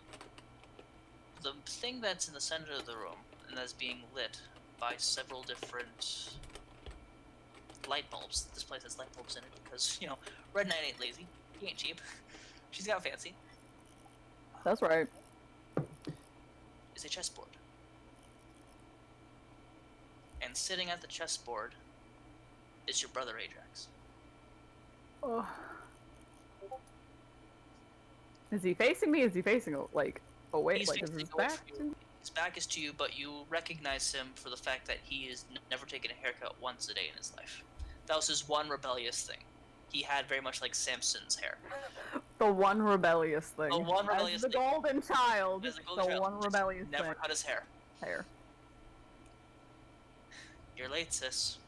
The thing that's in the center of the room and that's being lit by several different light bulbs. This place has light bulbs in it because, you know, Red Knight ain't lazy. He ain't cheap. She's got fancy.
That's right.
Is a chessboard. And sitting at the chessboard is your brother Ajax.
Oh. Is he facing me? Is he facing away?
He's
Like, is
facing
his
away
back
from
to
you. His back is to you, but you recognize him for the fact that he has never taken a haircut once a day in his life. That was his one rebellious thing. He had very much like Samson's hair.
the one rebellious thing?
The one rebellious
As the
thing.
golden child.
As the golden child,
one
just
rebellious
never
thing.
cut his hair.
Hair.
You're late, sis.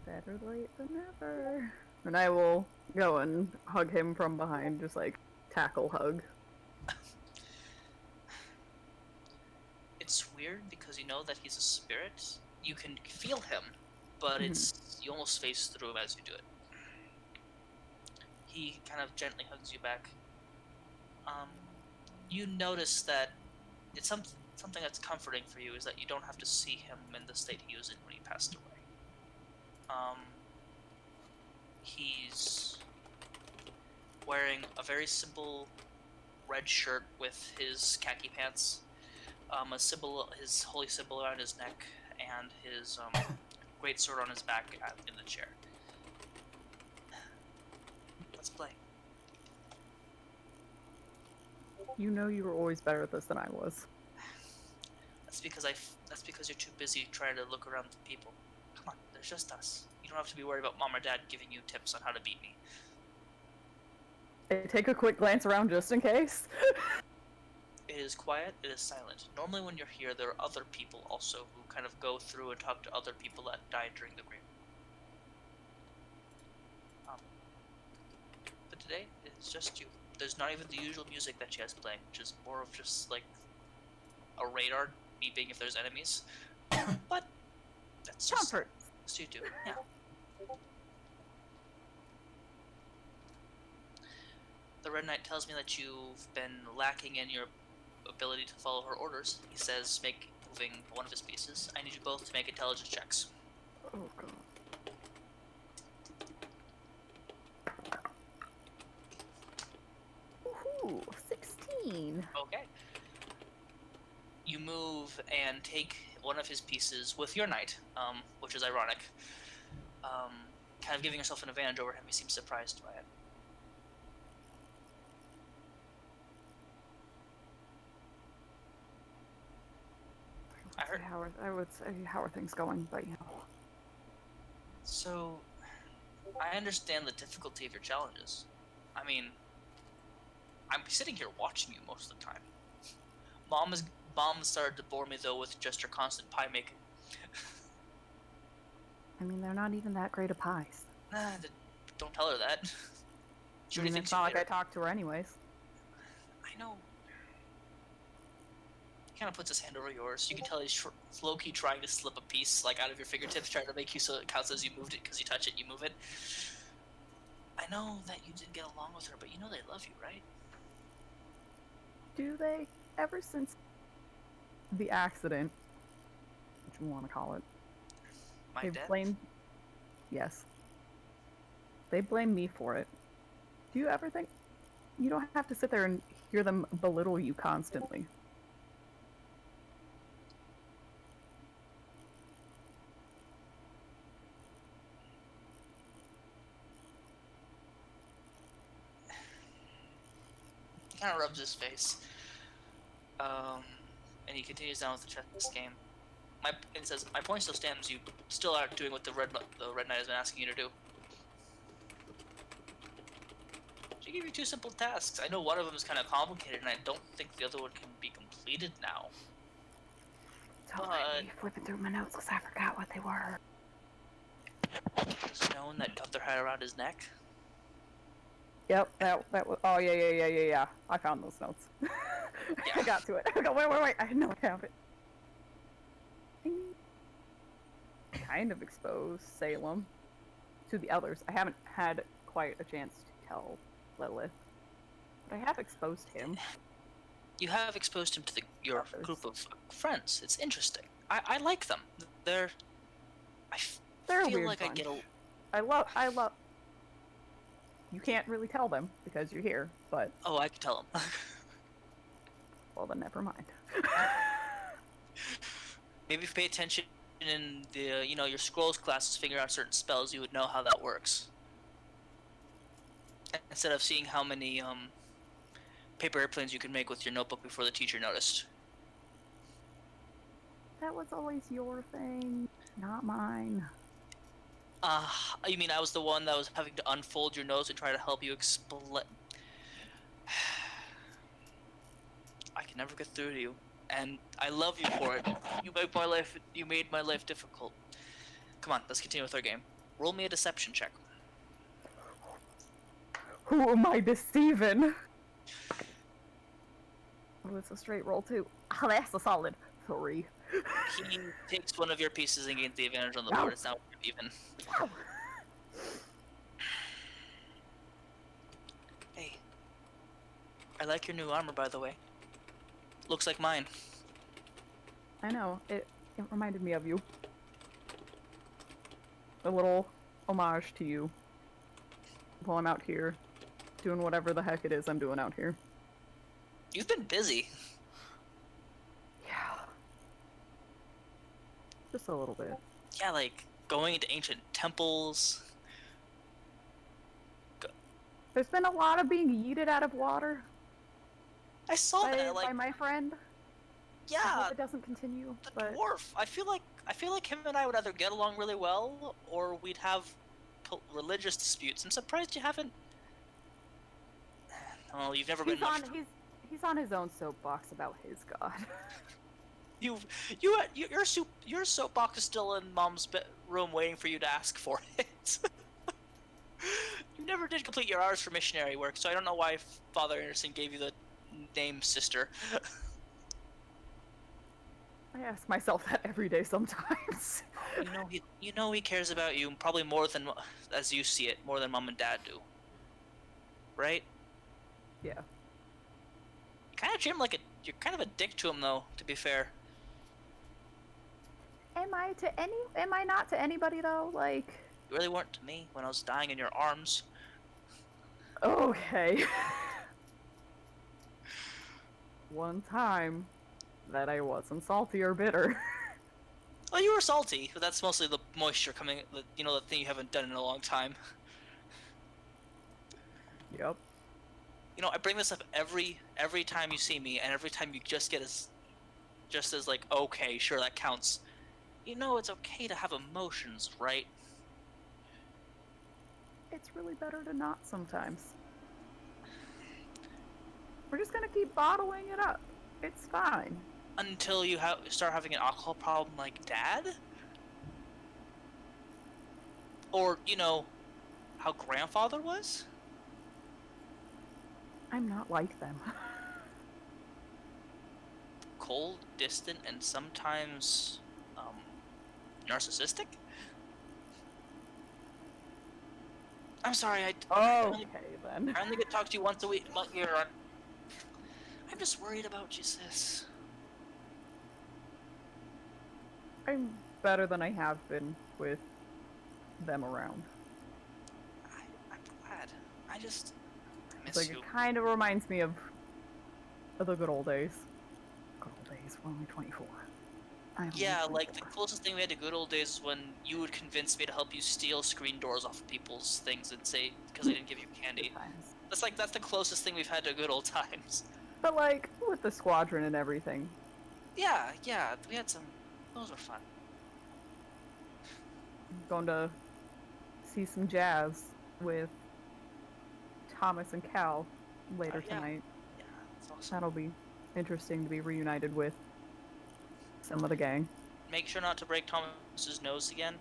Better late than never. And I will go and hug him from behind, just like tackle hug.
It's weird because you know that he's a spirit. You can feel him, but it's you almost face through him as you do it. He kind of gently hugs you back. You notice that it's something that's comforting for you is that you don't have to see him in the state he was in when he passed away. He's wearing a very simple red shirt with his khaki pants, a symbol, his holy symbol around his neck, and his great sword on his back in the chair. Let's play.
You know you were always better at this than I was.
That's because you're too busy trying to look around the people. Come on, there's just us. You don't have to be worried about mom or dad giving you tips on how to beat me.
I take a quick glance around just in case.
It is quiet, it is silent. Normally when you're here, there are other people also who kind of go through and talk to other people that died during the Great War. But today, it's just you. There's not even the usual music that she has playing, which is more of just like a radar beeping if there's enemies. But that's just
Comfort.
what you do. Yeah. The Red Knight tells me that you've been lacking in your ability to follow her orders. He says make moving one of his pieces. I need you both to make intelligence checks.
Oh god.
Okay. You move and take one of his pieces with your knight, which is ironic. Kind of giving yourself an advantage over him. He seems surprised by it.
I would say, how are things going? But, you know.
So, I understand the difficulty of your challenges. I mean, I'm sitting here watching you most of the time. Mom started to bore me though with just her constant pie making.
I mean, they're not even that great of pies.
Don't tell her that. She
I
already
mean,
thinks
it's
you
not
hate
like I
her.
talk to her anyways.
I know. He kind of puts his hand over yours. You can tell he's low-key trying to slip a piece like out of your fingertips, trying to make you so it counts as you moved it, because you touch it, you move it. I know that you didn't get along with her, but you know they love you, right?
Do they? Ever since the accident, what you want to call it,
My
they
death?
blame. Yes. They blame me for it. Do you ever think you don't have to sit there and hear them belittle you constantly?
He kind of rubs his face. And he continues down with the chess game. It says, my point still stands. You still are doing what the Red Knight has been asking you to do. She gave you 2 simple tasks. I know one of them is kind of complicated, and I don't think the other one can be completed now.
Don't let me flipping through my notes because I forgot what they were.
Stone that Gunthar had around his neck.
Yep, that was. Oh yeah. I found those notes. I got to it. I go, wait. I know I have it. Kind of exposed Salem to the others. I haven't had quite a chance to tell Lillith, but I have exposed him.
You have exposed him to your
Others.
group of friends. It's interesting. I like them. They're a
weird
like
bunch.
I get a.
I love. You can't really tell them because you're here, but
Oh, I can tell them.
well then never mind.
Maybe if you pay attention in the your scrolls classes, figure out certain spells, you would know how that works. Instead of seeing how many paper airplanes you can make with your notebook before the teacher noticed.
That was always your thing, not mine.
You mean I was the one that was having to unfold your nose and try to help you explain? I can never get through to you, and I love you for it. You made my life difficult. Come on, let's continue with our game. Roll me a deception check.
Who am I deceiving? Oh, it's a straight roll too. Oh, that's a solid 3.
He takes one of your pieces and gains the advantage on the
No.
board. It's now even.
Wow.
Hey, I like your new armor, by the way. Looks like mine.
I know, it reminded me of you. A little homage to you. While I'm out here, doing whatever the heck it is I'm doing out here.
You've been busy.
Yeah. Just a little bit.
Yeah, like going into ancient temples.
There's been a lot of being yeeted out of water
I saw that.
by
Like,
my friend. I
yeah,
hope it doesn't continue,
the
but
dwarf. I feel like him and I would either get along really well, or we'd have religious disputes. I'm surprised you haven't. Oh, you've never been much.
he's on his own soapbox about his god.
Your soapbox is still in Mom's room waiting for you to ask for it. You never did complete your hours for missionary work, so I don't know why Father Anderson gave you the name sister.
I ask myself that every day sometimes.
You know he cares about you probably more than, as you see it, more than Mom and Dad do. Right?
Yeah.
You kind of treat him like you're kind of a dick to him, though. To be fair.
Am I not to anybody though? Like.
You really weren't to me when I was dying in your arms.
Okay. one time that I wasn't salty or bitter.
Well, you were salty, but that's mostly the moisture coming, the thing you haven't done in a long time.
Yep.
I bring this up every time you see me, and every time you just get as like, okay, sure, that counts. It's okay to have emotions, right?
It's really better to not sometimes. We're just gonna keep bottling it up. It's fine.
Until you start having an alcohol problem like Dad? Or, how Grandfather was?
I'm not like them.
Cold, distant, and sometimes, narcissistic? I'm sorry,
Okay, then.
I only get to talk to you once a week. I'm just worried about you, sis.
I'm better than I have been with them around.
I'm glad. I miss you.
It kind of reminds me of the good old days. Good old days, we're only 24.
Yeah, like the closest thing we had to good old days is when you would convince me to help you steal screen doors off of people's things and say, because they didn't give you candy. That's the closest thing we've had to good old times.
But with the squadron and everything.
Yeah, we had some. Those were fun.
Going to see some jazz with Thomas and Cal later tonight.
Yeah, that's awesome.
That'll be interesting to be reunited with some of the gang.
Make sure not to break Thomas's nose again.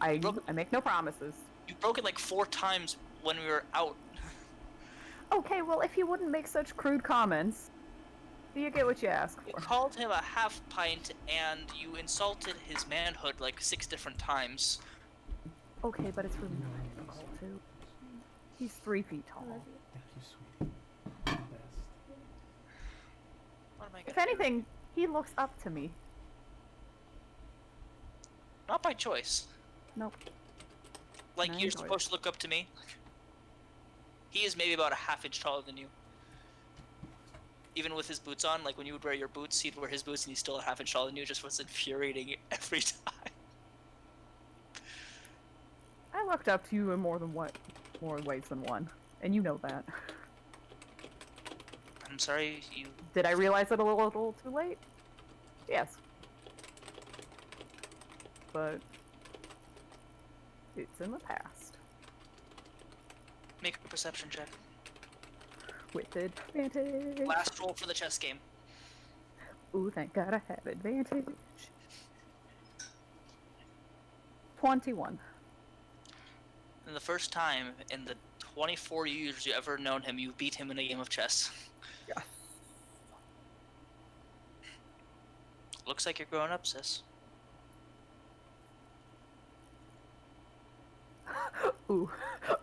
I make no promises.
You broke it like 4 times when we were out.
Okay, well, if you wouldn't make such crude comments, you get what you ask
You
for.
called him a half pint and you insulted his manhood like 6 different times.
Okay, but it's really not difficult to. He's 3 feet tall.
Thank you, sweetie. You're the best.
What am I
If
gonna do?
anything, he looks up to me.
Not by choice.
Nope.
Like,
Not
you're
by
supposed to look up to me. He is maybe about a half inch taller than you. Even with his boots on, like when you would wear your boots, he'd wear his boots and he's still a half inch taller than you. It just was infuriating every time.
I looked up to you in more ways than one, and you know that.
I'm sorry, you...
Did I realize it a little too late? Yes. But it's in the past.
Make a perception check.
With advantage.
Last roll for the chess game.
Ooh, thank God I have advantage. 21.
And the first time in the 24 years you ever known him, you beat him in a game of chess.
Yeah.
Looks like you're growing up, sis.
Ooh,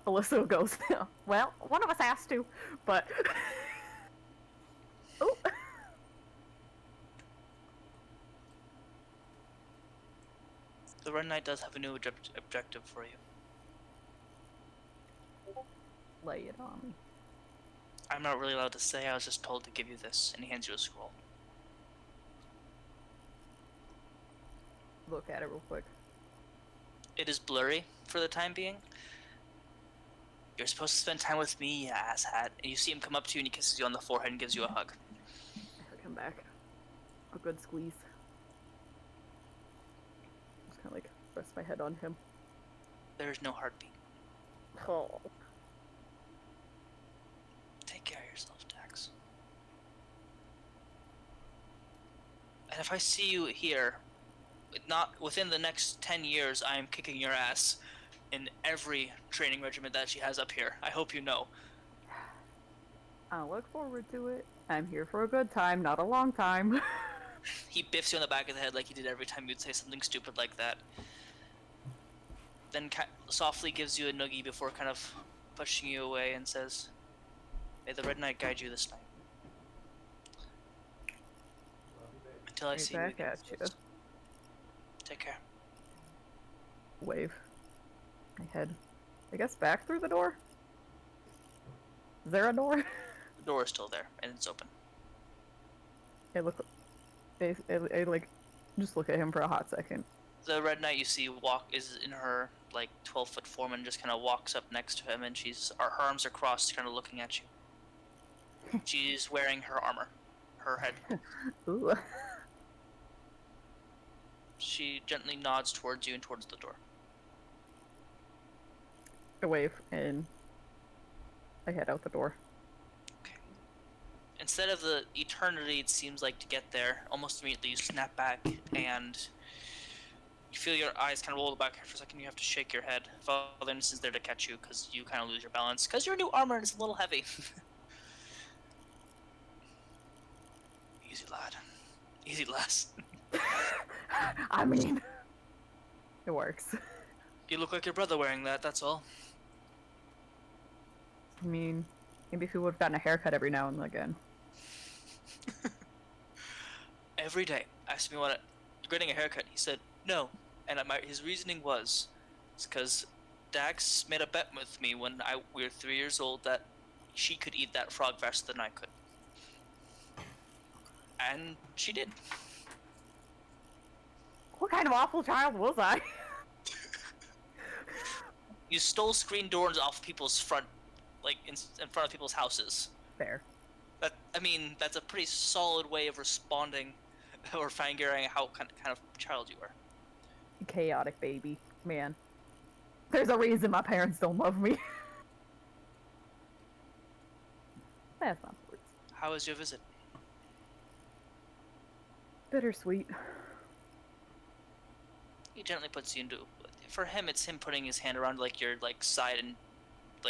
Alyssa goes, well, one of us has to, but... Ooh.
The Red Knight does have a new objective for you.
Lay it on me.
I'm not really allowed to say, I was just told to give you this, and he hands you a scroll.
Look at it real quick.
It is blurry for the time being. You're supposed to spend time with me, you asshat. And you see him come up to you and he kisses you on the forehead and gives you a hug.
I heard him back. A good squeeze. Just kind of rest my head on him.
There's no heartbeat.
Oh.
Take care of yourself, Dax. And if I see you here, not within the next 10 years, I am kicking your ass in every training regiment that she has up here. I hope you know.
I look forward to it. I'm here for a good time, not a long time.
He biffs you on the back of the head like he did every time you'd say something stupid like that. Then softly gives you a noogie before kind of pushing you away and says, "May the Red Knight guide you this night. Until I
Right
see you
back
again."
at you.
Take care.
Wave. My head. I guess back through the door? Is there a door?
The door is still there, and it's open.
I like just look at him for a hot second.
The Red Knight you see is in her like 12-foot form and just kind of walks up next to him, and her arms are crossed, kind of looking at you. She's wearing her armor, her head.
Ooh.
She gently nods towards you and towards the door.
I wave and I head out the door.
Okay. Instead of the eternity it seems like to get there, almost immediately you snap back and you feel your eyes kind of roll back for a second. You have to shake your head. Father Innocent's there to catch you because you kind of lose your balance because your new armor is a little heavy. Easy, lad. Easy, lass.
I mean, it works.
You look like your brother wearing that, that's all.
I mean, maybe if we would have gotten a haircut every now and again.
Every day, asked me what you're getting a haircut. He said no, and his reasoning was, it's because Dax made a bet with me when we were 3 years old that she could eat that frog faster than I could, and she did.
What kind of awful child was I?
You stole screen doors off people's front, like in front of people's houses.
Fair.
That's a pretty solid way of responding, or figuring out how kind of child you are.
Chaotic baby. Man. There's a reason my parents don't love me. That's not the words.
How was your visit?
Bittersweet.
He gently puts you into. For him, it's him putting his hand around like your side and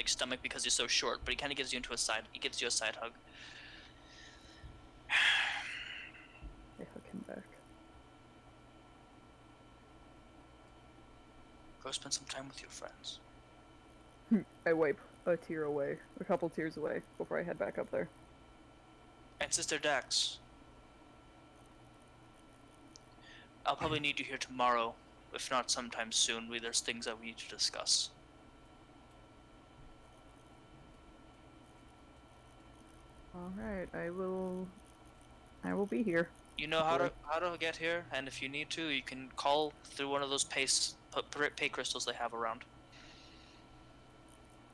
stomach because you're so short. But he kind of gives you into a side. He gives you a side hug.
I hook him back.
Go spend some time with your friends.
I wipe a tear away, a couple tears away, before I head back up there.
And Sister Dax, I'll probably need you here tomorrow, if not sometime soon. There's things that we need to discuss.
Alright, I will be here.
You know how to get here, and if you need to, you can call through one of those pay crystals they have around.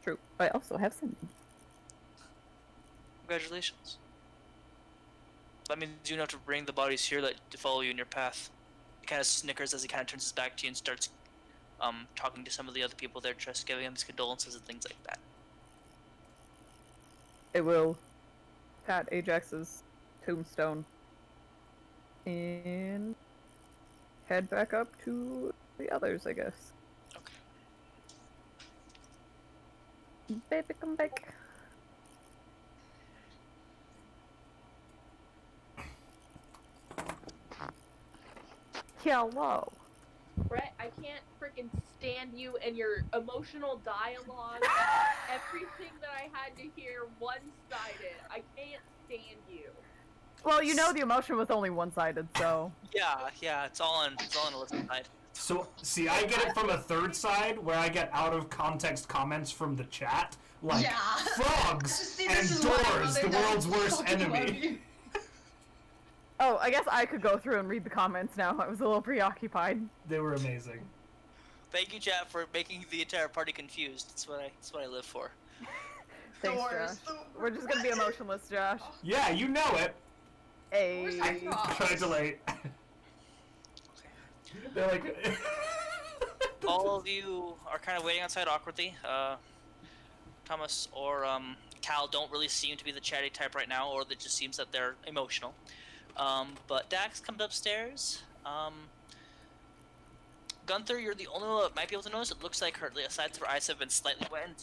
True. I also have some.
Congratulations. That means you don't have to bring the bodies here to follow you in your path. He kind of snickers as he kind of turns his back to you and starts talking to some of the other people there, just giving them his condolences and things like that.
I will pat Ajax's tombstone and head back up to the others, I guess.
Okay.
Baby, come back. Hello.
Brett, I can't freaking stand you and your emotional dialogue. Everything that I had to hear one-sided. I can't stand you.
Well, you know the emotion was only one-sided, so.
Yeah, it's all on Alyssa's side.
So, see, I get it from a third side, where I get out-of-context comments from the chat, like, frogs
See,
and
this is why
doors, the
Mother
world's
doesn't
worst
fucking love
enemy.
you.
Oh, I guess I could go through and read the comments now. I was a little preoccupied.
They were amazing.
Thank you, chat, for making the entire party confused. That's what I live for.
Thanks,
Doors,
Josh.
the-
We're just gonna be emotionless, Josh.
Yeah, you know it.
Hey.
Where's my frog?
Tried to late. They're like...
All of you are kind of waiting outside awkwardly. Thomas or Cal don't really seem to be the chatty type right now, or it just seems that they're emotional. But Dax comes upstairs. Gunthar, you're the only one that might be able to notice. It looks like the sides of her eyes have been slightly wet, and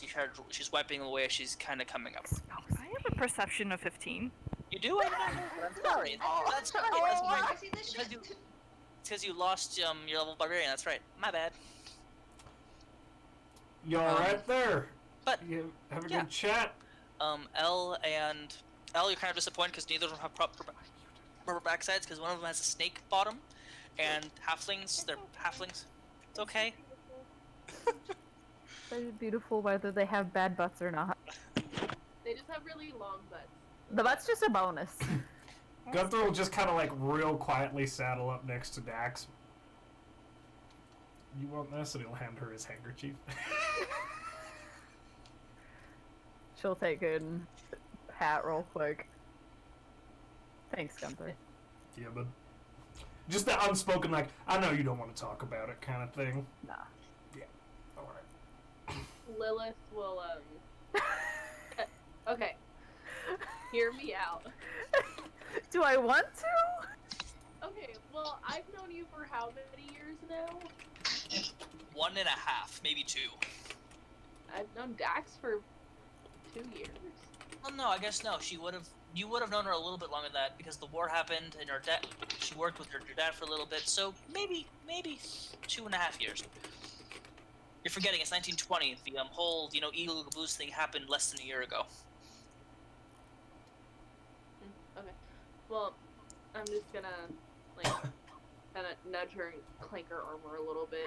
she's wiping away as she's kind of coming up.
I have a perception of 15.
You do? I don't know. I'm sorry. That's right.
Oh,
That's
I
right.
see this shit.
It's because you lost your level barbarian. That's right. My bad.
You're right there.
But
You have a
yeah.
good chat.
Elle, you're kind of disappointed because neither of them have proper backsides because one of them has a snake bottom, and they're halflings. It's okay.
They're beautiful whether they have bad butts or not.
They just have really long butts.
The butt's just a bonus.
Gunthar will just kind of like real quietly saddle up next to Dax. You want this? And he'll hand her his handkerchief.
She'll take it and pat real quick. Thanks, Gunthar.
Yeah, but just that unspoken, like, I know you don't want to talk about it kind of thing.
Nah.
Yeah. Alright.
Lillith will, okay. Hear me out.
Do I want to?
Okay, well, I've known you for how many years now?
1.5, maybe 2.
I've known Dax for 2 years.
Well, no, I guess no. You would have known her a little bit longer than that because the war happened and her dad. She worked with her dad for a little bit, so maybe 2.5 years. You're forgetting it's 1920. The whole illegal booze thing happened less than a year ago.
Okay. Well, I'm just gonna like kind of nudge her and clank her armor a little bit.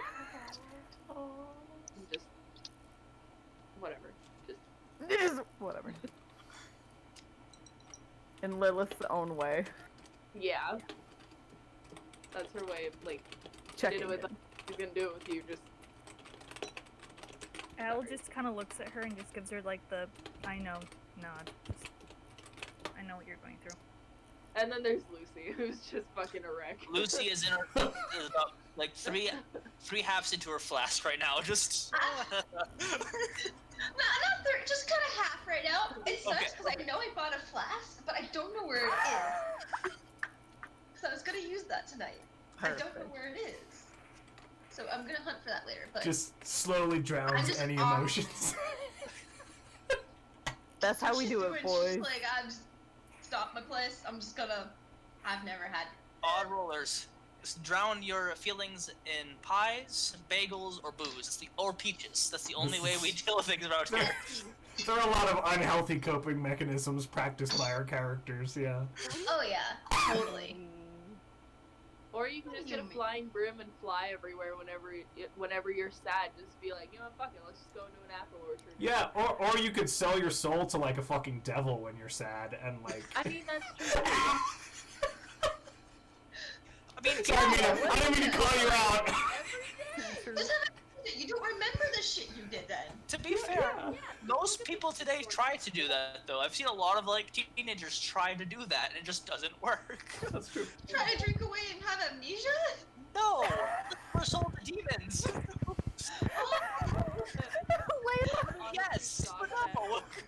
And just whatever. Just
Whatever. In Lilith's own way.
yeah. That's her way of like
Checking
did it with
in.
she's gonna do it with you. Just
Al just kind of looks at her and just gives her like the I know nod. Just, I know what you're going through.
and then there's Lucy, who's just fucking a wreck.
Lucy is in her is about like three halves into her flask right now. Just
Not third, just kind of half right now. It sucks
Okay.
because I know I bought a flask, but I don't know where it is. So I was gonna use that tonight. I don't know
Perfect.
where it is. So I'm gonna hunt for that later. But
Just slowly drowns
just
any
off.
emotions.
That's how we
she's
do
doing-
it, boys.
She's like, I'm just stop my place. I'm just gonna. I've never had.
odd rollers. Just drown your feelings in pies, bagels, or booze. Or peaches. That's the only way we deal with things around here.
There are a lot of unhealthy coping mechanisms practiced by our characters, yeah.
Oh yeah, totally.
Or you can just get a flying broom and fly everywhere whenever you're sad. Just be like, fuck it, let's just go into an apple orchard.
Yeah, or you could sell your soul to like a fucking devil when you're sad and like.
I mean, that's true.
I mean,
Sorry, Mina, I didn't mean to call you out.
Doesn't matter. You don't remember the shit you did then.
to be fair, most people today try to do that, though. I've seen a lot of like teenagers try to do that, and it just doesn't work.
That's true.
Try to drink away and have amnesia?
No, we're sold to demons. Yes,
Shocked
but
that
no.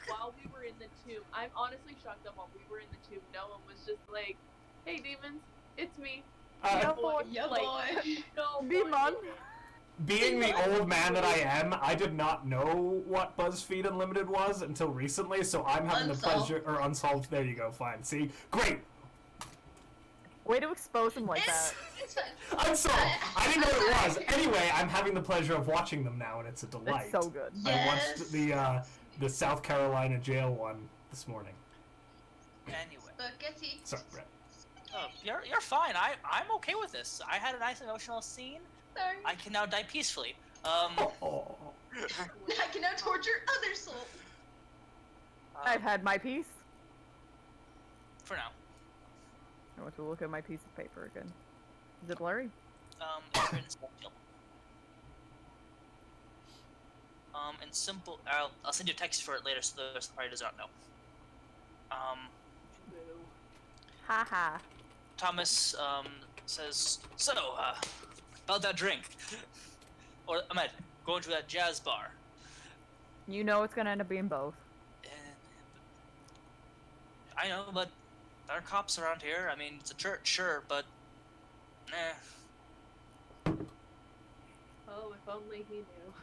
while we were in the tomb, I'm honestly shocked that while we were in the tomb, no one was just like, "Hey, demons, it's me."
Yeah,
boy.
Yeah,
Like,
boy.
No,
Be
boy.
man.
Being the old man that I am, I did not know what BuzzFeed Unlimited was until recently, so I'm having the
Unsolved.
pleasure, or Unsolved, there you go, fine. See? Great!
Way to expose him like that.
It's fine.
Unsolved! I didn't know what it was. Anyway, I'm having the pleasure of watching them now, and it's a delight.
It's so good.
I watched the South Carolina jail one this morning.
Anyway,
Spaghetti.
Sorry, Brett.
oh, you're fine. I'm okay with this. I had a nice emotional scene.
Sorry.
I can now die peacefully.
Oh.
I can now torture other souls.
I've had my piece.
For now.
I want to look at my piece of paper again. Is it blurry?
It's written special. And simple. I'll send you a text for it later, so the rest of the party does not know.
Haha.
Thomas says, so about that drink, or Ahmed, going to that jazz bar.
You know it's gonna end up being both.
I know, but there are cops around here. I mean, it's a church, sure, but
Oh, if only he knew.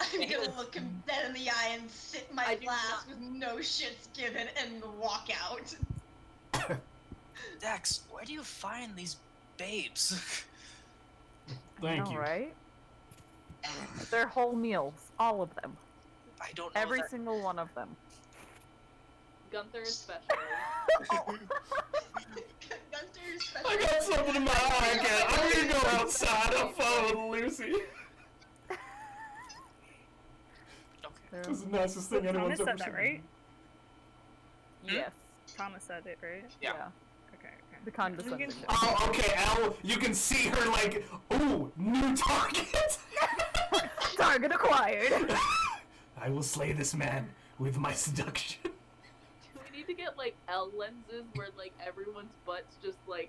I'm gonna look him dead in the eye and sit
I
my
do
glass
not-
with no shits given and walk out.
Dax, where do you find these babes?
Thank you.
Right? They're whole meals. All of them.
I don't know.
Every
that-
single one of them.
Gunther especially.
Gunthar special.
I got something in my eye again. I'm gonna go outside. I'm following Lucy.
Okay.
They're-
This is the nicest thing anyone's
Thomas
ever
said that,
said.
right?
Yes.
Thomas said it, right?
Yeah.
The condescending.
Oh, okay, Al, you can see her like, ooh, new target!
Target acquired!
I will slay this man with my seduction.
Do we need to get like L lenses where like everyone's butts just like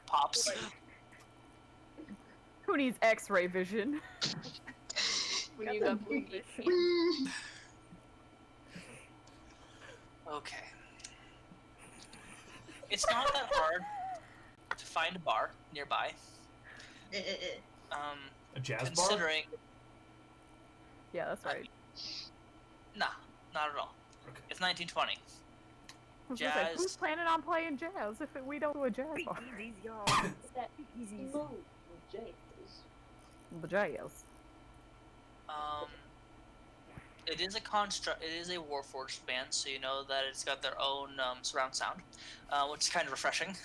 Pops.
Who needs X-ray vision?
when you got blue vision?
Okay. It's not that hard to find a bar nearby.
A jazz bar?
Considering,
Yeah, that's right.
nah, not at all.
Okay.
It's 1920.
I was gonna say,
Jazz.
who's planning on playing jazz if we don't do a jazz bar?
Easy, y'all. Easy.
The jazz.
It is a construct. It is a Warforged band, so you know that it's got their own surround sound, which is kind of refreshing.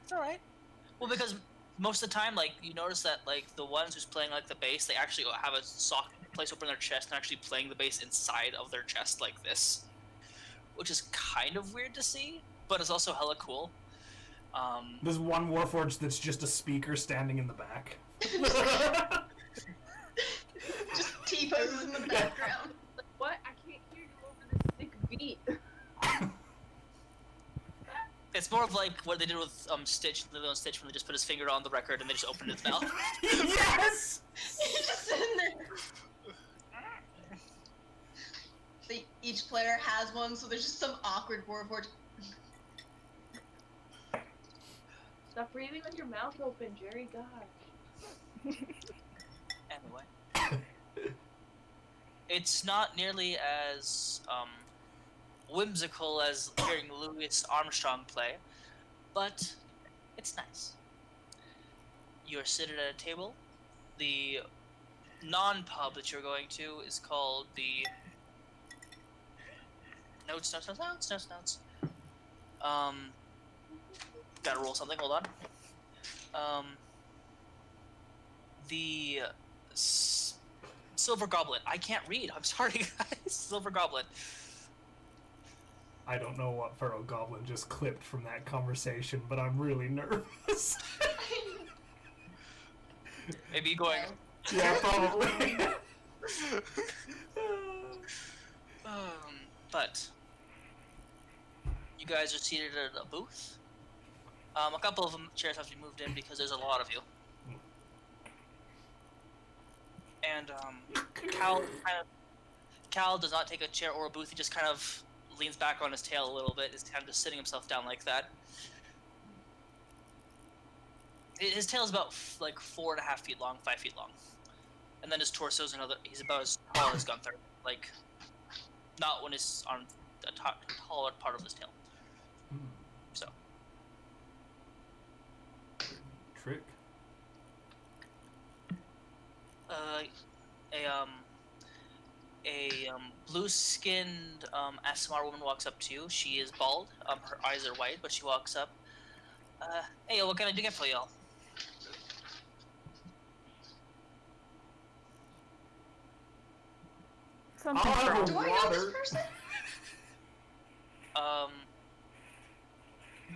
It's all right. Well, because most of the time, like you notice that like the ones who's playing like the bass, they actually have a soft place open in their chest and actually playing the bass inside of their chest like this, which is kind of weird to see, but it's also hella cool.
There's one Warforged that's just a speaker standing in the back.
Just T-poses in the background.
Like, what? I can't hear you over this sick beat.
It's more of like what they did with Stitch, Lilo and Stitch, when they just put his finger on the record and they just opened his mouth.
Yes!
He's just sitting there. Each player has one, so there's just some awkward Warforged.
Stop breathing with your mouth open, Jerry. Gosh.
Anyway, it's not nearly as whimsical as hearing Louis Armstrong play, but it's nice. You're seated at a table. The non-pub that you're going to is called the Notes. Gotta roll something. Hold on. The Silver Goblet. I can't read. I'm sorry, guys. Silver Goblet.
I don't know what Feral Goblin just clipped from that conversation, but I'm really nervous.
Maybe going.
Yeah, probably.
But you guys are seated at a booth. A couple of them chairs have to be moved in because there's a lot of you. And Cal does not take a chair or a booth. He just kind of leans back on his tail a little bit. Is kind of just sitting himself down like that. His tail is about like 4.5 feet long, 5 feet long, and then his torso is another. He's about as tall as Gunthar. Like, not when he's on the taller part of his tail. So.
Trick.
A blue-skinned Asmar woman walks up to you. She is bald. Her eyes are white, but she walks up. Hey, what can I do for y'all?
Something
I'll have
wrong.
a
Do I know this
water.
person?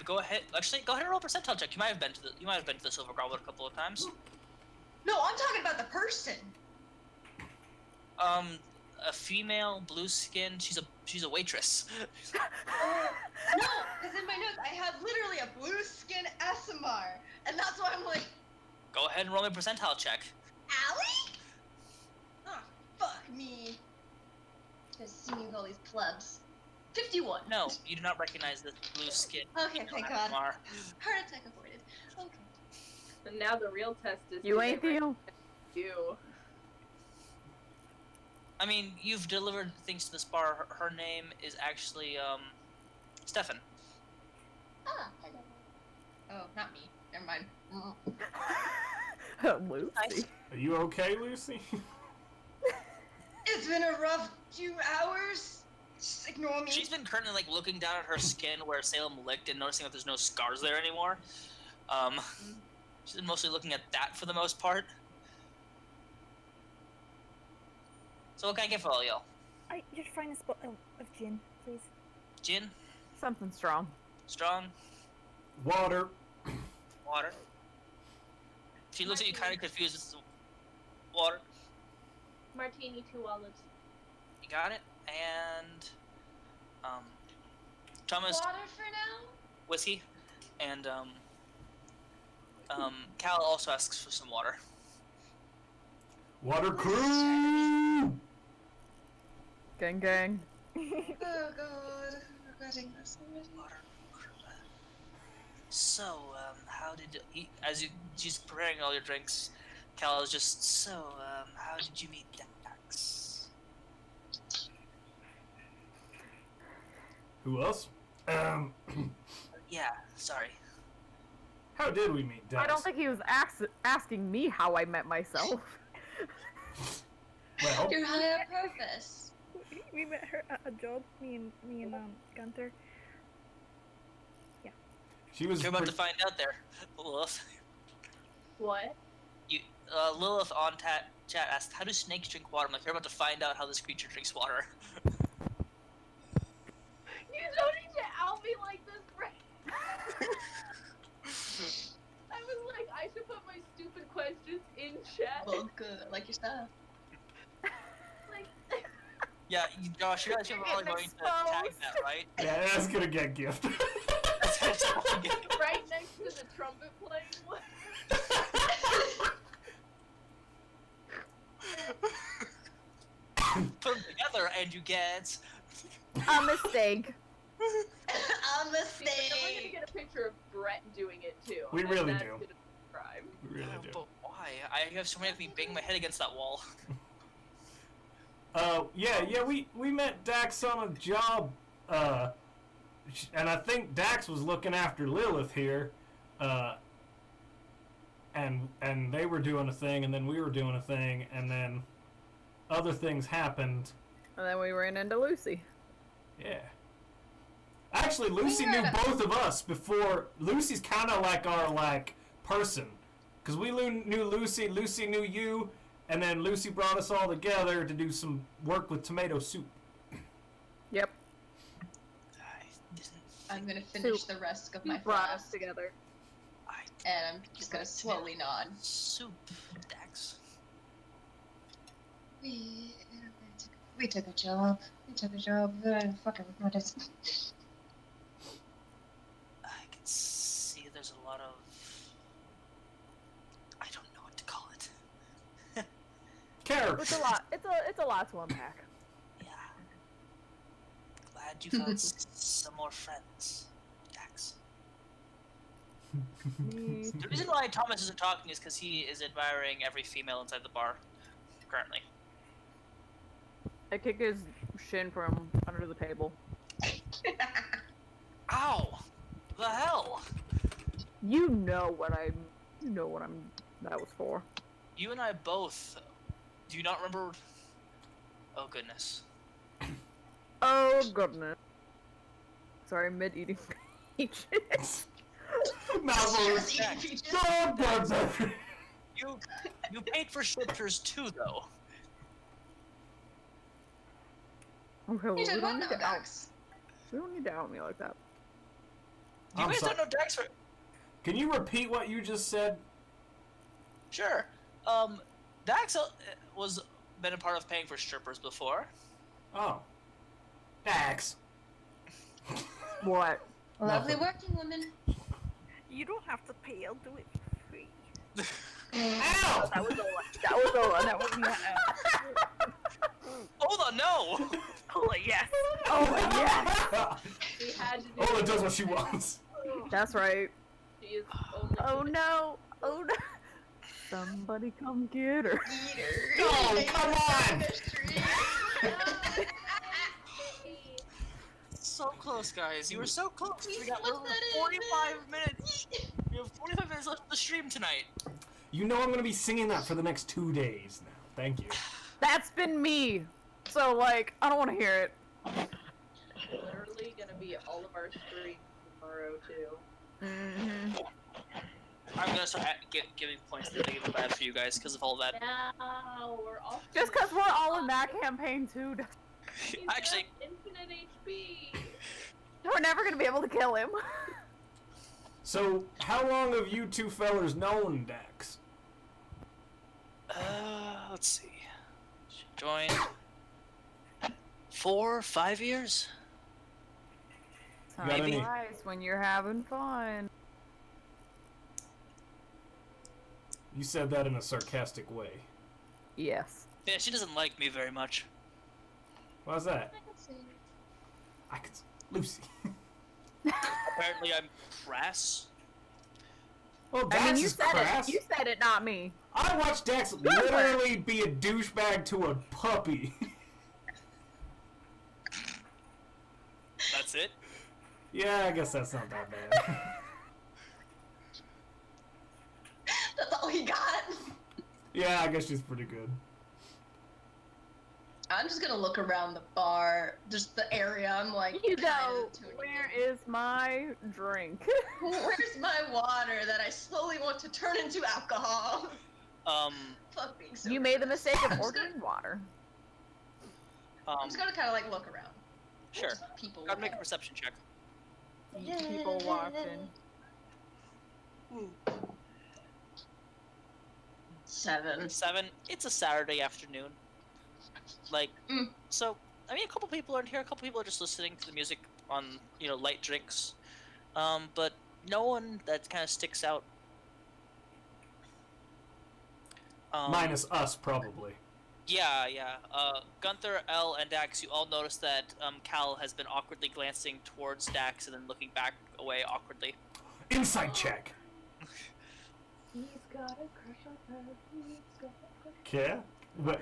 Go ahead. Actually, go ahead and roll a percentile check. You might have been to the Silver Goblet a couple of times.
No, I'm talking about the person.
A female, blue skin. She's a waitress.
No, because in my notes I have literally a blue skin SMR, and that's why I'm like,
Go ahead and roll me a percentile check.
Allie? Oh, fuck me. Just seeing all these plebs. 51.
No, you do not recognize this blue skin.
Okay, thank God.
Asmar.
Heart attack avoided. Okay.
And now the real test is
You
do
ain't
they
the only.
you.
I mean, you've delivered things to this bar. Her name is actually Stefan.
Ah, hello. Oh, not me. Never mind.
Lucy.
Nice.
Are you okay, Lucy?
It's been a rough 2 hours. Just ignore me.
She's been currently like looking down at her skin where Salem licked and noticing that there's no scars there anymore. She's been mostly looking at that for the most part. So what can I get for all y'all?
Your finest bottle of gin, please.
Gin,
Something strong.
strong,
Water.
water. She looks at you kind of confused. This is water.
Martini, 2 olives.
You got it. And Thomas,
Water for now?
whiskey, and Cal also asks for some water.
Water crew.
Gang gang.
Oh god, I'm regretting this already.
Water. So, how did you, as she's preparing all your drinks, Cal is just, so, how did you meet Dax?
Who else?
Yeah, sorry.
How did we meet Dax?
I don't think he was asking me how I met myself.
Well,
Your higher purpose.
We met her at a job, me and Gunthar.
she was.
You're about to find out there, Lilith.
What?
Lilith on chat asked, how do snakes drink water? I'm like, you're about to find out how this creature drinks water.
You don't need to out me like this, Brett. I was like, I should put my stupid questions in chat.
Well, good. Like your stuff.
Like,
Yeah, Josh, you're actually
You're
probably
getting
going to tag
exposed.
that, right?
Yeah, that's gonna get gifted.
right next to the trumpet playing one.
Put them together and you get...
A mistake.
A
I'm gonna
mistake.
get a picture of Brett doing it too.
We
and
really
that's
do.
gonna be a crime.
We really
Yeah,
do.
but why? I have so many of me bang my head against that wall.
Yeah, we met Dax on a job, and I think Dax was looking after Lilith here, and they were doing a thing, and then we were doing a thing, and then other things happened.
And then we ran into Lucy.
Yeah. Actually, Lucy knew both of us before. Lucy's kind of like our, person. Because we knew Lucy, Lucy knew you, and then Lucy brought us all together to do some work with tomato soup.
Yep.
I didn't
I'm gonna finish the rest of my
Brought us
flask,
together.
and I'm just gonna slowly nod.
soup, Dax.
We took a job. We took a job. I fucking regret it.
I can see there's a lot of... I don't know what to call it.
Character.
It's a lot. It's a lot to unpack.
Yeah. Glad you found some more friends, Dax.
Me
The reason why Thomas isn't talking is because he is admiring every female inside the bar, currently.
I kick his shin from under the table.
Ow! The hell?
You know what I'm. That was for.
You and I both. Do you not remember? Oh goodness.
Oh goodness. Sorry, mid eating peaches.
You paid for shippers too, though.
Okay, well,
You
we
took
don't
one
need
now,
to out.
Dax.
We don't need to out me like that.
You
I'm
guys
sorry.
don't know Dax for...
Can you repeat what you just said?
Sure. Dax was been a part of paying for strippers before.
Oh. Dax.
What?
Lovely
Nothing.
working woman.
You don't have to pay. I'll do it for free.
Ow!
That was Ola. That was not.
Hold on, no!
Oh yes.
Oh yes.
We had to do
Ola does what she wants.
That's right.
She is only
Oh no. Oh no. Somebody come get her.
Eater.
No, come on!
So close, guys. You were so close. We got
What's that in?
45 minutes. We have 45 minutes left of the stream tonight.
You know I'm gonna be singing that for the next 2 days now. Thank you.
That's been me. So like, I don't want to hear it.
literally gonna be all of our streams tomorrow too.
Mm-hmm.
I'm gonna start giving points to the bad for you guys because of all that.
Now we're all
Just because we're all in that campaign too.
He's
Actually,
got infinite HP.
We're never gonna be able to kill him.
So, how long have you two fellers known Dax?
let's see. She joined 4, 5 years.
got
Time
any-
flies when you're having fun.
You said that in a sarcastic way.
Yes.
Yeah, she doesn't like me very much.
Why's that?
I can see.
I could... Lucy.
Apparently, I'm crass.
Well,
I
Dax
mean, you
is
said
crass.
it. You said it, not me.
I watched Dax literally be a douchebag to a puppy.
That's it.
Yeah, I guess that's not that bad.
That's all he got.
Yeah, I guess she's pretty good.
I'm just gonna look around the bar, just the area. I'm like,
You
kinda
know,
tuning
where
in.
is my drink?
Where's my water that I slowly want to turn into alcohol? Fuck being so.
You made the mistake
I'm
of
just
ordering water.
I'm just gonna kind of like look around.
Sure.
Just people.
Gotta make a perception check.
People watching.
7.
7. It's a Saturday afternoon. Like, so, I mean, a couple people aren't here. A couple people are just listening to the music on, light drinks. But no one that kind of sticks out.
Minus us, probably.
Yeah. Gunthar, L, and Dax, you all notice that Cal has been awkwardly glancing towards Dax and then looking back away awkwardly.
Insight check.
He's got a crush on her. He's got a crush.
Okay. What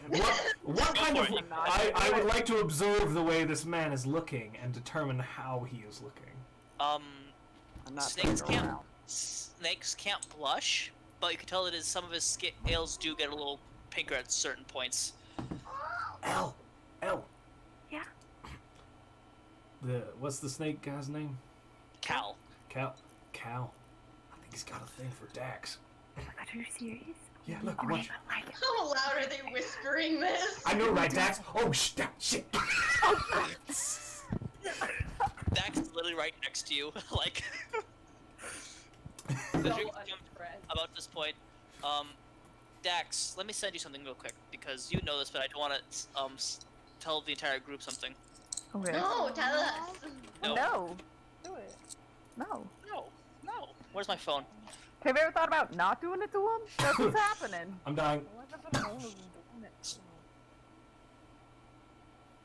kind of... I would like to observe the way this man is looking and determine how he is looking.
I'm not
Snakes
turning
can't
around.
snakes can't blush, but you can tell that some of his scales do get a little pinker at certain points.
L.
Yeah.
What's the snake guy's name?
Cal.
Cal. I think he's got a thing for Dax.
Are you serious?
Yeah, look,
Okay,
watch.
I like it.
How loud are they whispering this?
I know, right, Dax? Oh, shit.
Dax is literally right next to you. Like, the drink
unimpressed.
about this point. Dax, let me send you something real quick because you know this, but I don't want to tell the entire group something.
Okay.
No, tell us.
No.
Do it.
No.
No. Where's my phone?
Have you ever thought about not doing it to him? That's what's happening.
I'm dying.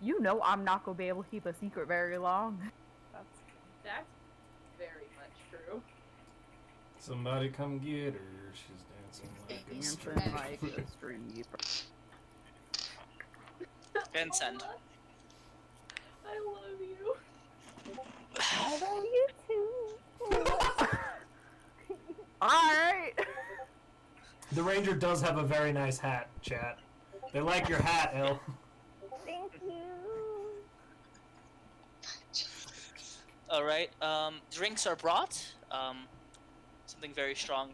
You know I'm not gonna be able to keep a secret very long.
That's very much true.
Somebody come get her. She's dancing
Dancing
like
like a street.
And send.
I love you.
I love you too.
Alright.
The ranger does have a very nice hat, chat. They like your hat, El.
Thank you.
Alright, drinks are brought. Something very strong.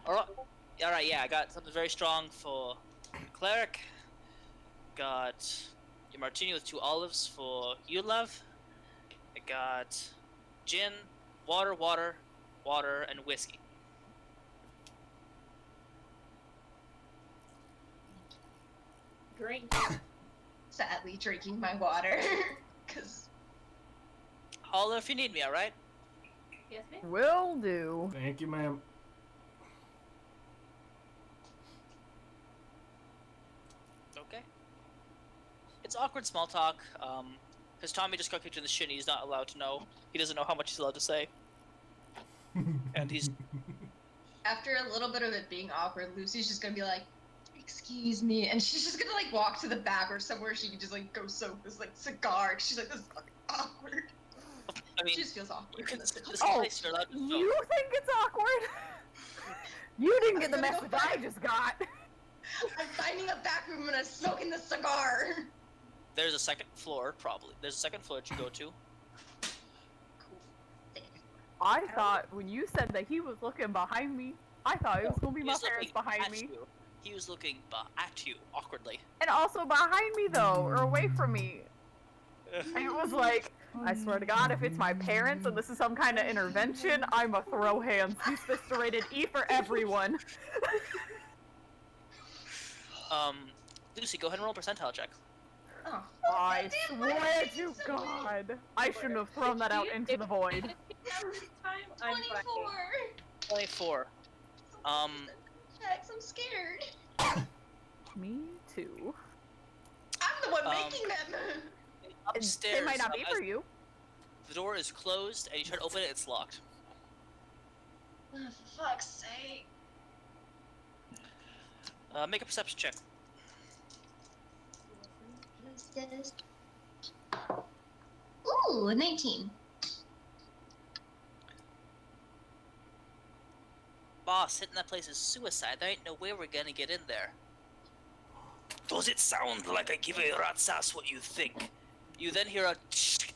Alright, yeah, I got something very strong for Cleric. Got your martini with 2 olives for you, love. I got gin, water, and whiskey.
Drink.
Sadly, drinking my water. Cause
Holler if you need me, alright?
Yes, ma'am.
Will do.
Thank you, ma'am.
Okay. It's awkward small talk, because Tommy just got kicked in the shin, he's not allowed to know. He doesn't know how much he's allowed to say. And he's...
after a little bit of it being awkward, Lucy's just gonna be like, "Excuse me," and she's just gonna like walk to the back or somewhere she can just like go soak this like cigar. She's like, "This is fucking awkward."
I mean,
She just feels awkward.
you can...
in this
This
Oh,
place you're allowed to smoke.
You think it's awkward? You didn't get the message I just got.
I'm finding a back room and I'm smoking the cigar.
There's a second floor, probably. There's a second floor that you go to.
I thought when you said that he was looking behind me, I thought it was gonna be my
He's
parents
looking
behind
at
me.
you. He was looking at you, awkwardly.
And also behind me though, or away from me. It was like, I swear to God, if it's my parents and this is some kind of intervention, I'ma throw hands. Use fists are rated E for everyone.
Lucy, go ahead and roll a percentile check.
Oh,
I
goddamn,
swear
why
to
did you so
God, I shouldn't have thrown that out into the void.
This time, I'm
24.
fine.
24.
Checks, I'm scared.
Me too.
I'm the one making them.
Upstairs.
It might not be for you.
The door is closed, and you try to open it, it's locked.
Oh, for fuck's sake.
Make a perception check.
Ooh, 19.
Boss, hitting that place is suicide. There ain't no way we're gonna get in there. Does it sound like I give a rat's ass what you think? You then hear a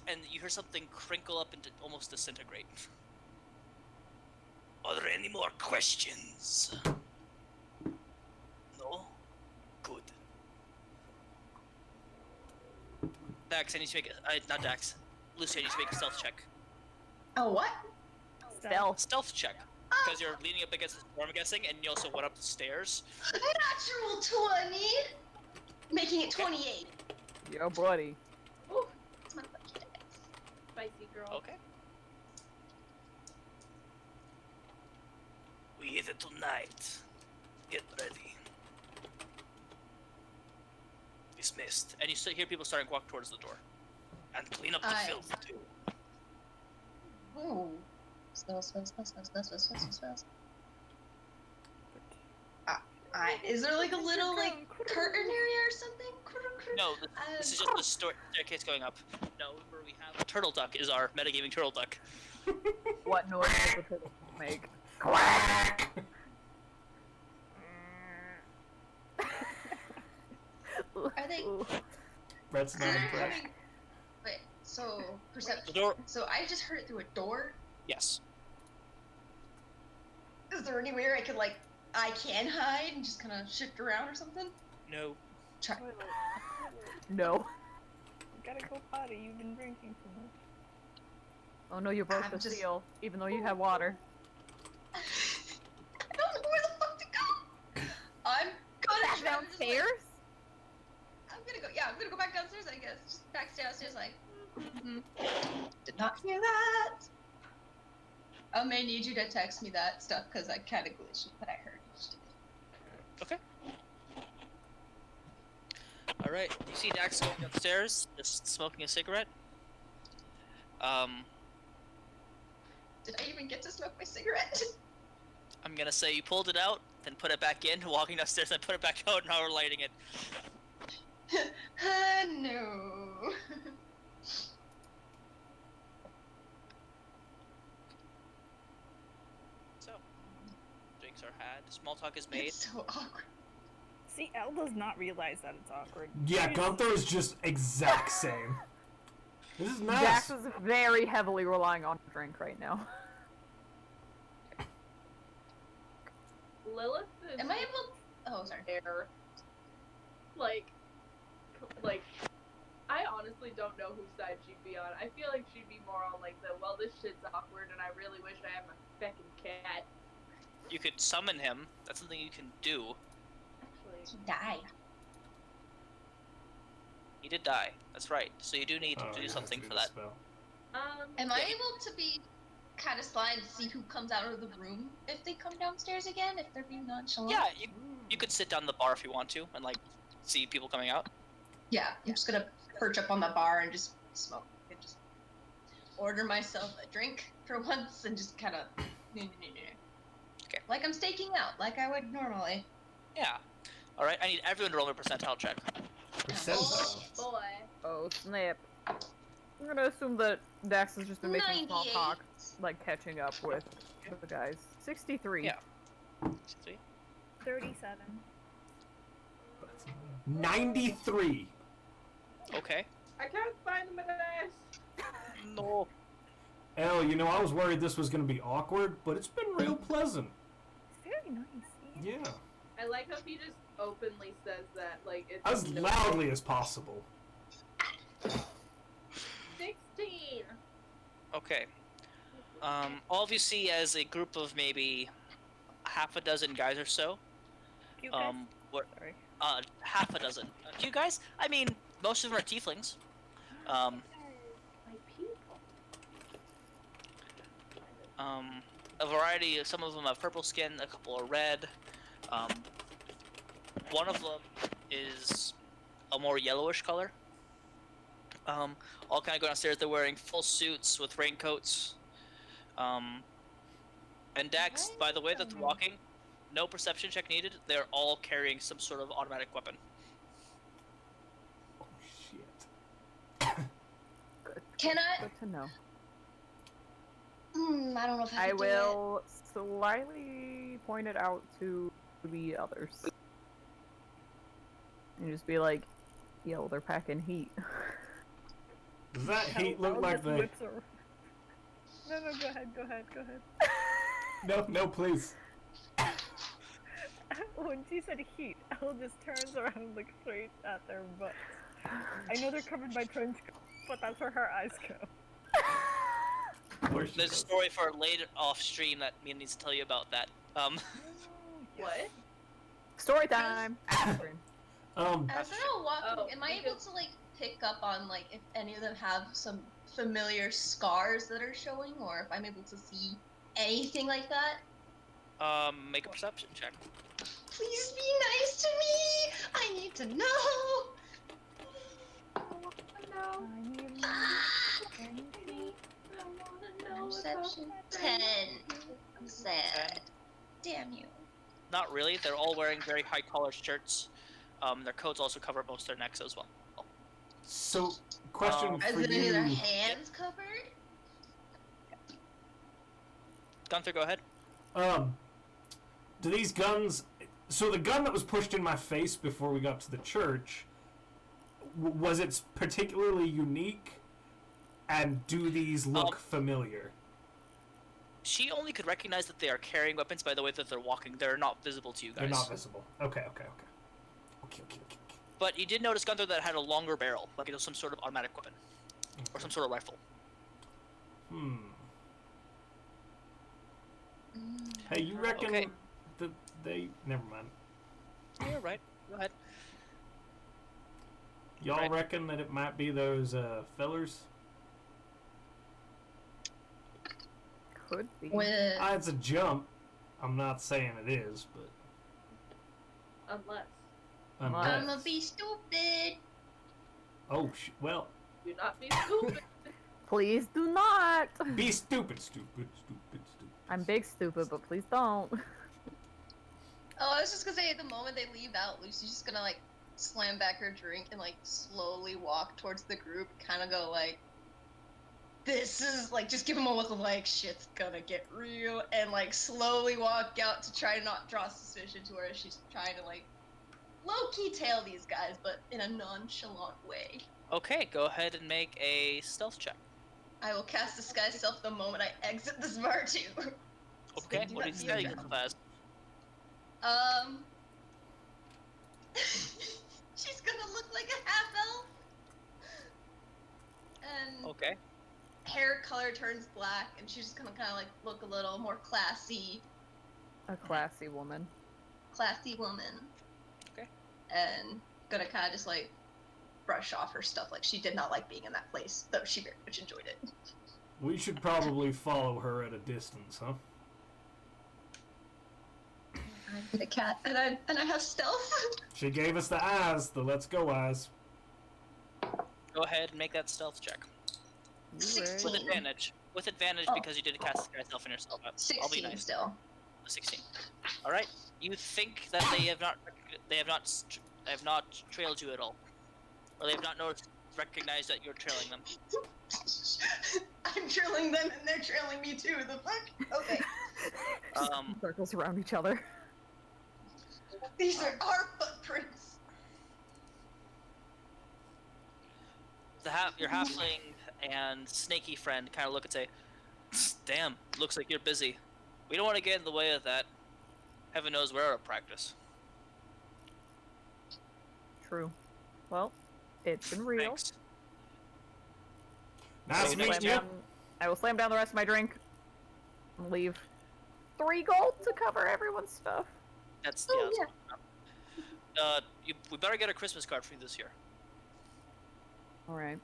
and you hear something crinkle up and almost disintegrate. Are there any more questions? No? Good. Dax, I need to make a, not Dax. Lucy, I need to make a stealth check.
Oh, what?
Stealth.
Stealth check. Because you're leaning up against the door, I'm guessing, and you also went up the stairs.
Natural 20. Making it 28.
Yo, buddy.
Ooh,
That's my lucky dice.
spicy girl.
Okay. We hit it tonight. Get ready. Dismissed. And you still hear people starting to walk towards the door. And clean up the filth, too.
Ooh. Smells. Is there like a little like curtain area or something?
No, this is just the staircase going up. No, remember we have Turtle Duck is our metagaming Turtle Duck.
What noise does the turtle make?
Quack!
Are they?
That's not impressed.
Wait, so perception.
The door.
So I just heard it through a door.
Yes.
Is there anywhere I could like I can hide and just kind of shift around or something?
No.
Try.
No.
You gotta go potty. You've been drinking too much.
Oh no, you broke
I'm
the
just-
seal, even though you have water.
I don't know where the fuck to go. I'm gonna
Back
try to just, like-
downstairs?
I'm gonna go. Yeah, I'm gonna go back downstairs. I guess just back downstairs. Like, did not hear that. I may need you to text me that stuff because I kind of glitched, but I heard it.
Okay. Alright, you see Dax going upstairs, just smoking a cigarette.
Did I even get to smoke my cigarette?
I'm gonna say you pulled it out, then put it back in, walking downstairs, then put it back out, and now we're lighting it.
No.
So, drinks are had, small talk is made.
It's so awkward.
See, Elle does not realize that it's awkward.
Yeah, Gunthar is just exact same. This is nice.
Jax is very heavily relying on drink right now.
Lillith is
Am I able? Oh, sorry.
there. Like, I honestly don't know whose side she'd be on. I feel like she'd be more on like the, well, this shit's awkward and I really wish I had my feckin' cat.
You could summon him, that's something you can do.
Actually,
Die.
He did die, that's right. So you do need
Oh,
to
yeah,
do something
do
for
the
that.
spell.
Am I
Yeah.
able to be kind of sly and see who comes out of the room if they come downstairs again? If they're being nonchalant?
Yeah, you could sit down in the bar if you want to, and like, see people coming out.
Yeah, I'm just gonna perch up on the bar and just smoke and just order myself a drink for once and just kind of
Okay.
like I'm staking out, like I would normally.
Yeah. Alright, I need everyone to roll a percentile check.
Percentile.
boy.
Oh snap. I'm gonna assume that Dax has just been making small
98.
talk, like catching up with the guys. 63.
Yeah. Sweet.
37.
93.
Okay.
I can't find the mess.
No.
Elle, you know, I was worried this was going to be awkward, but it's been real pleasant.
It's very nice.
Yeah.
I like how he just openly says that, like, it's
As
no-
loudly as possible.
Okay. All of you see as a group of maybe half a dozen guys or so.
Cute guys?
What?
Sorry.
Half a dozen. You guys? I mean, most of them are tieflings.
My people.
A variety. Some of them have purple skin. A couple are red. One of them is a more yellowish color. All kind of go downstairs. They're wearing full suits with raincoats. And Dex, by the way that they're walking, no perception check needed. They're all carrying some sort of automatic weapon.
Oh shit.
Can I?
Good to know.
I don't know if I
I
can do
will slyly point it out to the others. And just be like, yo, they're packing heat.
Does that heat look like the...
No, go ahead.
No, please.
When she said heat, Elle just turns around and looks straight at their butts. I know they're covered by trench coats, but that's where her eyes go.
There's a story for later off stream that Mina needs to tell you about that.
What?
Story time!
As they're all walking,
Oh,
am I able to like pick up on like if any of them have some familiar scars that are showing, or if I'm able to see anything like that?
Make a perception check.
Please be nice to me. I need to know. Perception 10. I'm sad. Damn you.
Not really. They're all wearing very high collared shirts. Their coats also cover most of their necks as well.
So, question
Is
for
it any of their
you.
hands covered?
Gunthar, go ahead.
Do these guns... So the gun that was pushed in my face before we got to the church, was it particularly unique? And do these look familiar?
She only could recognize that they are carrying weapons by the way that they're walking. They're not visible to you guys.
They're not visible. Okay.
But you did notice, Gunthar, that it had a longer barrel, like it was some sort of automatic weapon. Or some sort of rifle.
Hey, you reckon
Okay.
that they... Never mind.
Yeah, you're right. Go ahead.
Y'all
Right.
reckon that it might be those fellers?
Could be.
With
It's a jump. I'm not saying it is, but...
Unless.
Unless...
I'ma be stupid.
Oh, well...
Do not be stupid.
Please do not!
Be stupid.
I'm big stupid, but please don't.
Oh, I was just gonna say, at the moment they leave out, Lucy's just gonna like slam back her drink and like slowly walk towards the group, kind of go like, "This is like," just give him a look of like, "Shit's gonna get real," and like slowly walk out to try to not draw suspicion to her as she's trying to like low-key tail these guys, but in a nonchalant way.
Okay, go ahead and make a stealth check.
I will cast Disguise Self the moment I exit this bar too.
Okay, what do you
That's
disguise
you.
yourself as?
She's gonna look like a half-elf. And
Okay.
hair color turns black, and she's just gonna kind of like look a little more classy
A classy woman.
woman.
Okay.
And gonna kind of just like brush off her stuff, like she did not like being in that place, though she very much enjoyed it.
We should probably follow her at a distance, huh?
I'm the cat, and I have stealth.
She gave us the eyes, the let's go eyes.
Go ahead and make that stealth check.
You
16.
With advantage. With advantage
Oh.
because you did cast Disguise Self on yourself. I'll be
16
nice.
still.
16. All right. You think that they have not trailed you at all, or they have not recognized that you're trailing them.
I'm trailing them, and they're trailing me too. The fuck? Okay.
Circles around each other.
These are our footprints.
Your halfling and snaky friend kind of look and say, "Damn, looks like you're busy. We don't want to get in the way of that. Heaven knows we're out of practice."
True. Well, it's been real.
Thanks.
Nice
So
meeting
next
you.
time-
I will slam down the rest of my drink and leave 3 gold to cover everyone's stuff.
That's
Oh,
yeah. We better get a Christmas card for you this year,
All right.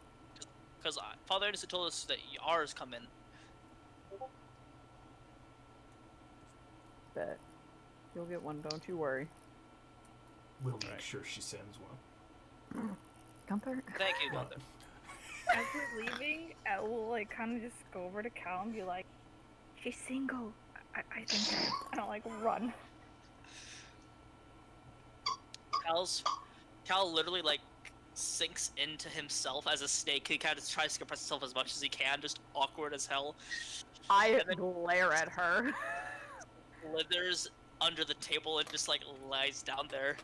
because Father Anderson told us that ours come in.
Bet. You'll get one, don't you worry.
We'll make sure she sends one.
Gunther?
Thank you, Mother.
As we're leaving, I will like kind of just go over to Cal and be like, "She's single. I think." And I'll like run.
Cal literally like sinks into himself as a snake. He kind of tries to compress himself as much as he can, just awkward as hell.
I glare at her.
Slithers under the table and just like lies down there.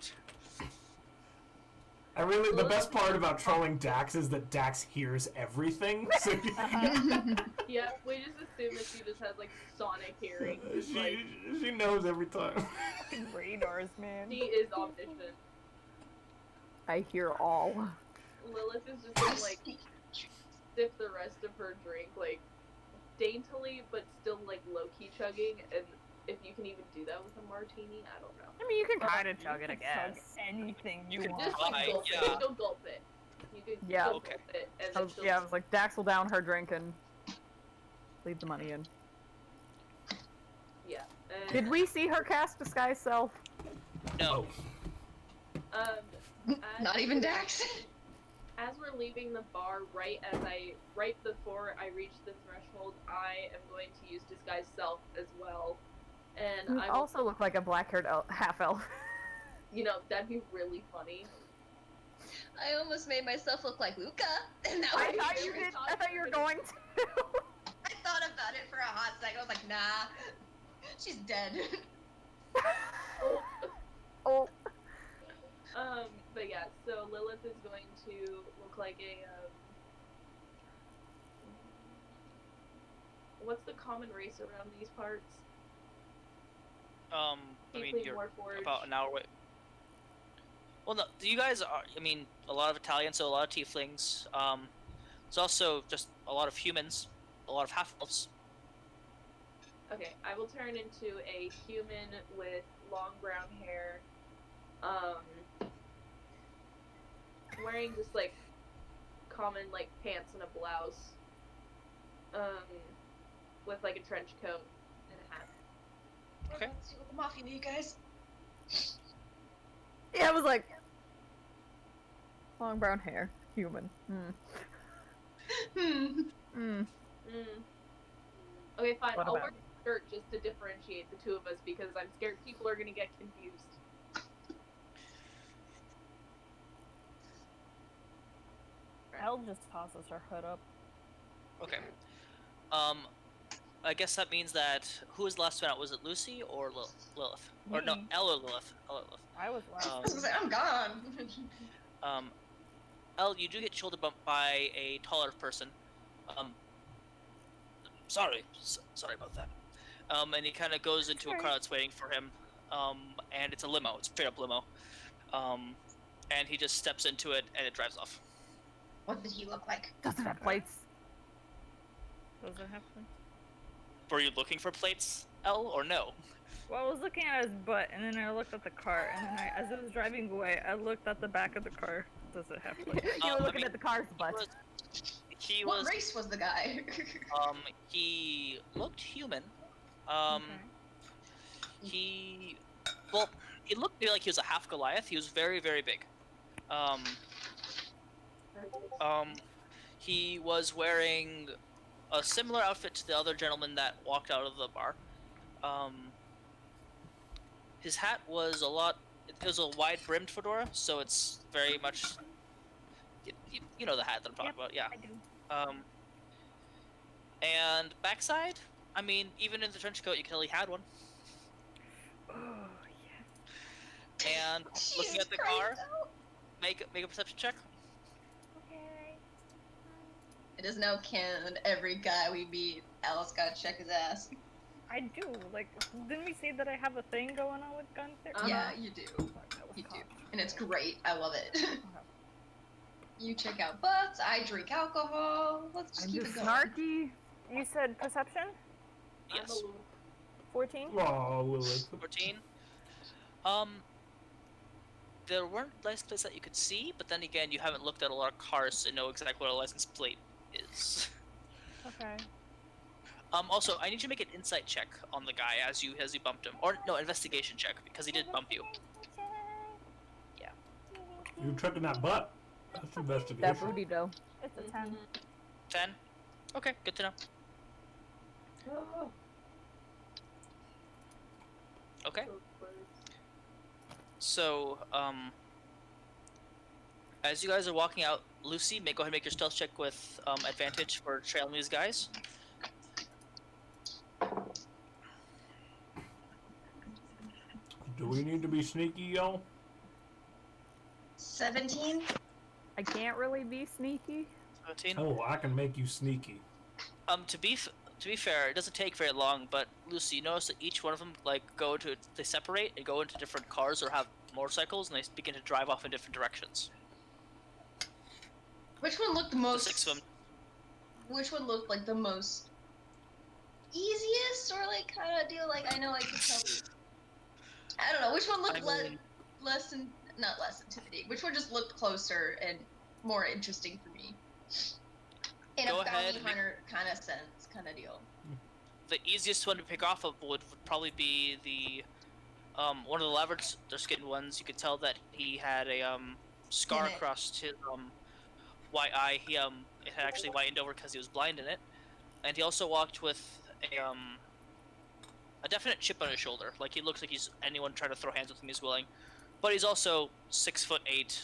The best part about trolling Dax is that Dax hears everything. So
Yeah, we just assume that she just has like sonic hearing.
she knows every time.
Radars, man.
She is omniscient.
I hear all.
Lillith is just gonna like sip the rest of her drink like daintily, but still like low key chugging. And if you can even do that with a martini, I don't know.
I mean, you can kind of chug it, I
Chug
guess.
anything you
can
want.
Just like gulp
yeah.
it. She'll gulp it. You can
Yeah.
still
Okay.
gulp it, and
I
then
was,
she'll
yeah, I was like, Dax will down her drink and leave the money in.
yeah. And,
Did we see her cast Disguise Self?
No.
Not even Dax.
As we're leaving the bar, right before I reach the threshold, I am going to use disguise self as well, and
You
I
also look like a black-haired half-elf.
you know, that'd be really funny.
I almost made myself look like Luca, and that
I
would be
thought you
really
did.
fun.
I thought you were going to.
I thought about it for a hot second. I was like, nah, she's dead.
Oh.
But yeah, so Lillith is going to look like a what's the common race around these parts?
I mean,
Teifling,
you're
Warforged.
about an hour away. Well, no, you guys are. I mean, a lot of Italians, so a lot of Tieflings. It's also just a lot of humans, a lot of half-elves.
Okay, I will turn into a human with long brown hair, wearing just like common like pants and a blouse, with like a trench coat and a hat.
Okay.
Let's see what the mafia need, guys.
Yeah, I was like, long brown hair, human.
Okay, fine.
What
I'll
about
wear a shirt just to differentiate the two of us because I'm scared people are gonna get confused.
Elle just tosses her hood up.
Okay. I guess that means that who was the last one out? Was it Luci or Lillith? Or no,
Me.
Elle or Lillith? Elle or Lillith.
I was last.
I was gonna say, I'm gone.
Elle, you do get shoulder bumped by a taller person. Sorry about that. And he kind of goes into a car that's waiting for him. And it's a limo. It's a straight up limo. And he just steps into it and it drives off.
What did he look like?
Does it have plates?
Does it have to?
Were you looking for plates, Elle, or no?
Well, I was looking at his butt, and then I looked at the car, and then as it was driving away, I looked at the back of the car. Does it have plates?
You were
I
looking
mean,
at the car's butt.
He
What
was.
race was the guy?
He looked human.
Okay.
He looked like he was a half Goliath. He was very, very big. He was wearing a similar outfit to the other gentleman that walked out of the bar. His hat was it was a wide-brimmed fedora, so it's very much, you know the hat that I'm talking about, yeah.
I do.
And backside, I mean, even in the trench coat, you can tell he had one.
Oh, yes.
And looking
Jesus
at the
Christ,
car,
no.
make a perception check.
Okay.
It is no canon. Every guy we meet, Alice gotta check his ass.
I do. Like, didn't we say that I have a thing going on with Gunthar?
Yeah, you do.
Fuck, that was
You do.
cocked.
And it's great. I love it.
Okay.
You check out butts, I drink alcohol. Let's just
I'm
keep
just
it going.
snarky.
You said perception?
Yes.
14?
Oh, Lillith.
14. There weren't license plates that you could see, but then again, you haven't looked at a lot of cars to know exactly what a license plate is.
Okay.
Also, I need you to make an insight check on the guy as you bumped him, or no, investigation check because he did bump you. Yeah.
You tricking that butt? That's
That
investigation.
booty though.
It's a 10.
10. Okay, good to know. Okay. So, as you guys are walking out, Luci, go ahead and make your stealth check with advantage for trailing these guys.
Do we need to be sneaky, y'all?
17.
I can't really be sneaky.
17.
Oh, I can make you sneaky.
To be fair, it doesn't take very long. But Luci, you notice that each one of them they separate and go into different cars or have motorcycles, and they begin to drive off in different directions.
Which one looked the most?
The 6 of them.
Which one looked like the most easiest, or like kind of deal? Like I know I could tell. I don't know. Which one looked not less intimidating. Which one just looked closer and more interesting for me? In
Go
a
ahead
bounty hunter kind of sense, kind of deal.
The easiest one to pick off of would probably be the one of the leopard skinned ones. You could tell that he had a scar
Damn it.
across his white eye. It had actually whitened over because he was blind in it, and he also walked with a definite chip on his shoulder. Like he looks like anyone trying to throw hands with him is willing, but he's also 6'8"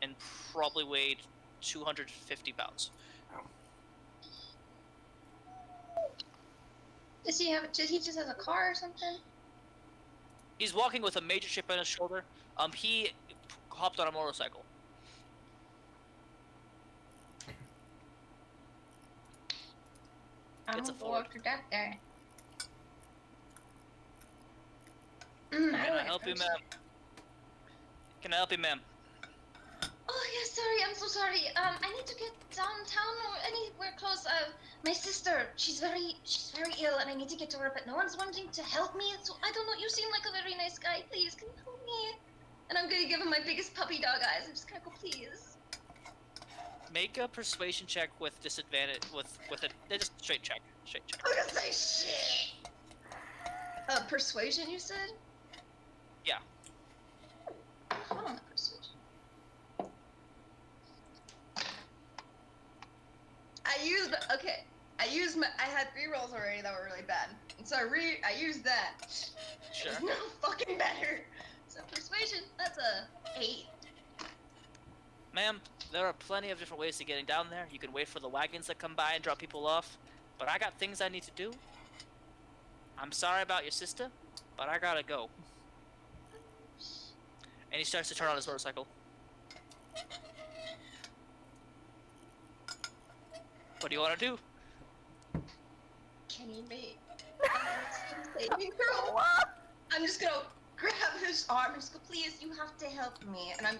and probably weighed 250 pounds.
Does he just has a car or something?
He's walking with a major chip on his shoulder. He hopped on a motorcycle.
I'm
It's a
gonna go
Ford.
after that guy.
Can I help you, ma'am? Can I help you, ma'am?
Oh yeah, sorry. I'm so sorry. I need to get downtown or anywhere close. My sister, she's very ill, and I need to get to her, but no one's wanting to help me. So I don't know. You seem like a very nice guy. Please, can you help me? And I'm gonna give him my biggest puppy dog eyes. I'm just gonna go, please.
Make a persuasion check with disadvantage. With a just straight check. Straight check.
I'm gonna say shit. Persuasion, you said?
Yeah.
Hold on, persuasion. I had 3 rolls already that were really bad, and so I used that.
Sure.
It's no fucking better. So persuasion, that's a 8.
Ma'am, there are plenty of different ways to getting down there. You can wait for the wagons that come by and drop people off, but I got things I need to do. I'm sorry about your sister, but I gotta go. And he starts to turn on his motorcycle. What do you want to do?
Can you make saving throw? I'm just gonna grab his arm and just go, please, you have to help me. And I'm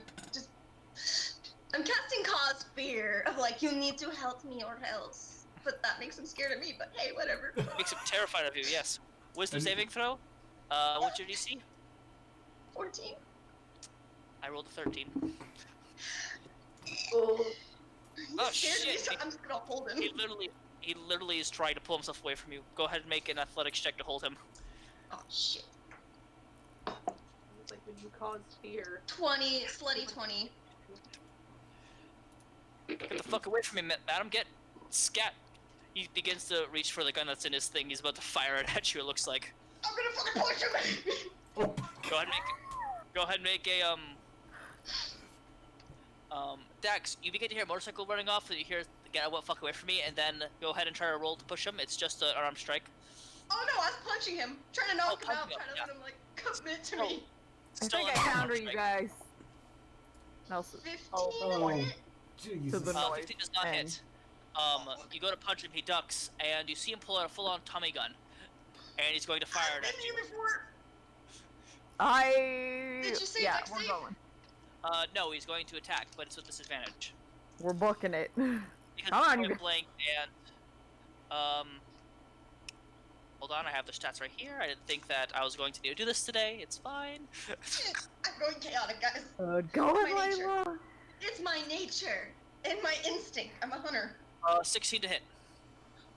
casting cause fear of like, you need to help me or else. But that makes him scared of me, but hey, whatever.
Makes him terrified of you, yes. Wisdom saving throw? What's your DC?
14.
I rolled a 13.
Oh,
Oh,
scared me,
shit.
so I'm just gonna hold him.
He literally is trying to pull himself away from you. Go ahead and make an athletics check to hold him.
Oh shit.
It's like when you cause fear.
20, slutty 20.
Get the fuck away from me, madam. Get scat. He begins to reach for the gun that's in his thing. He's about to fire it at you, it looks like.
I'm gonna fucking push him!
Oh,
Go ahead and make a Dax, you begin to hear a motorcycle running off, and you hear get the fuck away from me, and then go ahead and try to roll to push him. It's just an arm strike.
Oh no, I was punching him, trying to knock him out,
punching him,
trying to let him like commit to
Oh.
me.
I
Still
think
an
I
arm
counter you
strike.
guys. Nelson.
15
oh,
on it?
Jesus.
the noise
15 does not
and-
hit. You go to punch him, he ducks, and you see him pull out a full-on Tommy gun, and he's going to fire
I've
it at
been
you.
here before.
Did
you say
yeah,
dex
we're
save?
going.
No, he's going to attack, but it's with disadvantage.
We're booking it.
Because
Come
it's
on, you
point blank, and Hold on, I have the stats right here. I didn't think that I was going to need to do this today. It's fine.
I'm going chaotic, guys.
Go
My
it,
nature.
Layla!
It's my nature and my instinct. I'm a hunter.
16 to hit.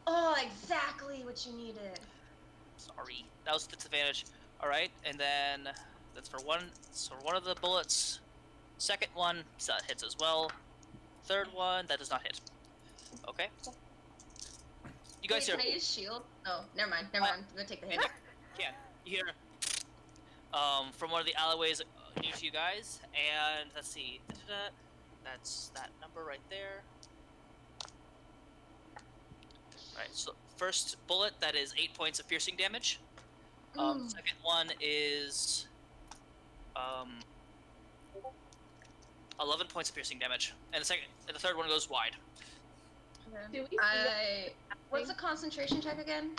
Oh, exactly what you needed.
Sorry, that was disadvantage. All right, and then that's for one. So one of the bullets. Second one, so that hits as well. Third one, that does not hit. Okay. You guys
Wait,
hear?
can I use shield? Oh, never mind. Never mind. I'm gonna take the hit.
Yeah, you hear from one of the alleyways near to you guys, and let's see. That's that number right there. Alright, so first bullet, that is 8 points of piercing damage. Second one is 11 points of piercing damage, and the third one goes wide.
Do we see
What's the concentration check again?